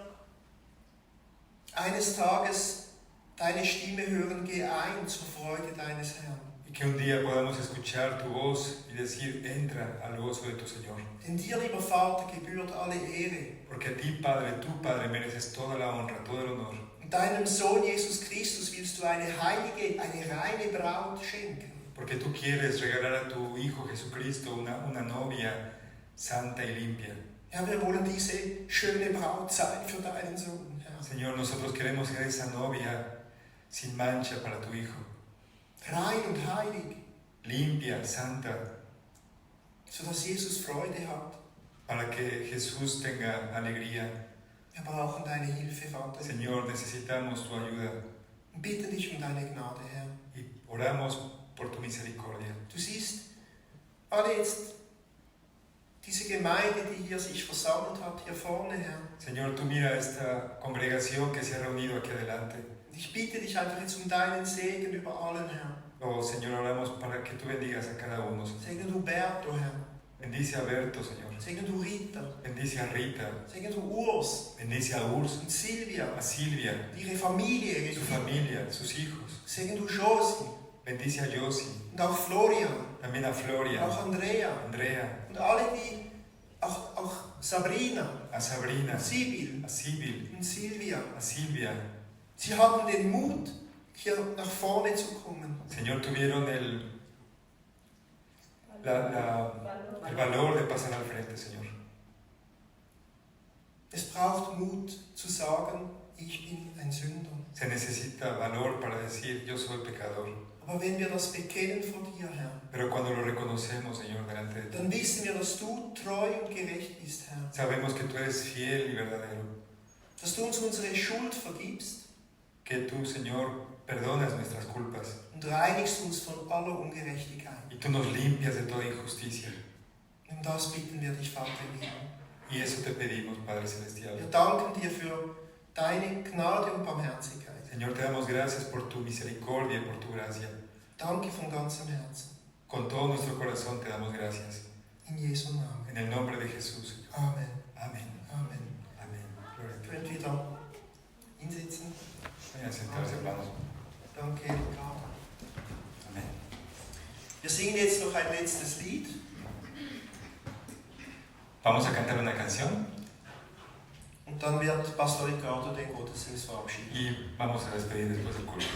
eines Tages deine Stimme hören, geh ein zur Freude deines Herrn. y que un día podamos escuchar tu voz y decir, entra al gozo de tu Señor. Denn dir, lieber Vater, gebührt alle Ehre. Porque a ti, Padre, tú, Padre, mereces toda la honra, todo el honor. Und deinem Sohn Jesus Christus willst du eine heilige, eine reine Braut schenken. Porque tú quieres regalar a tu Hijo Jesucristo una novia santa y limpia. Herr, wir wollen diese schöne Braut sein für deinen Sohn, Herr. Señor, nosotros queremos ser esa novia sin mancha para tu Hijo, Rein und heilig, limpia, santa, sodass Jesus Freude hat. para que Jesús tenga alegría. Wir brauchen deine Hilfe, Vater. Señor, necesitamos tu ayuda Und bitten dich um deine Gnade, Herr. y oramos por tu misericordia. Du siehst alle jetzt diese Gemeinde, die hier sich versammelt hat, hier vorne, Herr. Señor, tú mira esta congregación que se ha reunido aquí adelante. Und ich bitte dich einfach jetzt um deinen Segen über allen, Herr. Oh, Señor, oramos para que tú bendigas a cada uno. Segne du Berto, Herr. Bendice a Berto, Señor. Segne du Rita. Bendice a Rita. Segne du Urs Bendice a Urs, und Silvia. a Silvia, Ihre Familie. su familia, sus hijos. Segne du Josi Bendice a Josi, und auch Florian. también a Und Floria, auch Andrea. Andrea, Und alle, die, auch Sabrina, a Sabrina, Sibyl a Sibyl, und Silvia. a Silvia. Sie hatten den Mut, hier nach vorne zu kommen. Señor, tuvieron el valor de pasar al frente, Señor. Es braucht Mut zu sagen, ich bin ein Sünder. Se necesita valor para decir, yo soy pecador. Aber wenn wir das bekennen vor dir, Herr, Pero cuando lo reconocemos, Señor, delante de ti, dann wissen wir, dass du treu und gerecht bist, Herr. sabemos que tú eres fiel y verdadero. Dass du uns unsere Schuld vergibst Que tú, Señor, perdonas nuestras culpas und reinigst uns von aller Ungerechtigkeit. y tú nos limpias de toda injusticia. Um das bitten wir dich, Vater im Himmel. Y eso te pedimos, Padre Celestial. Wir danken dir für deine Gnade und Barmherzigkeit. Señor, te damos gracias por tu misericordia y por tu gracia. Danke von ganzem Herzen. Con todo nuestro corazón te damos gracias. In Jesu Namen. En el nombre de Jesús. Amen. Amén. Amen. Amén. Gloria a ti. Könnt wieder hinsetzen. Vayan a sentarse, hermanos. Danke, Ricardo. Amén. Wir singen jetzt noch ein letztes Lied. Vamos a cantar una canción Und dann wird Pastor Ricardo den Gottesdienst verabschieden. y vamos a despedir después del culto.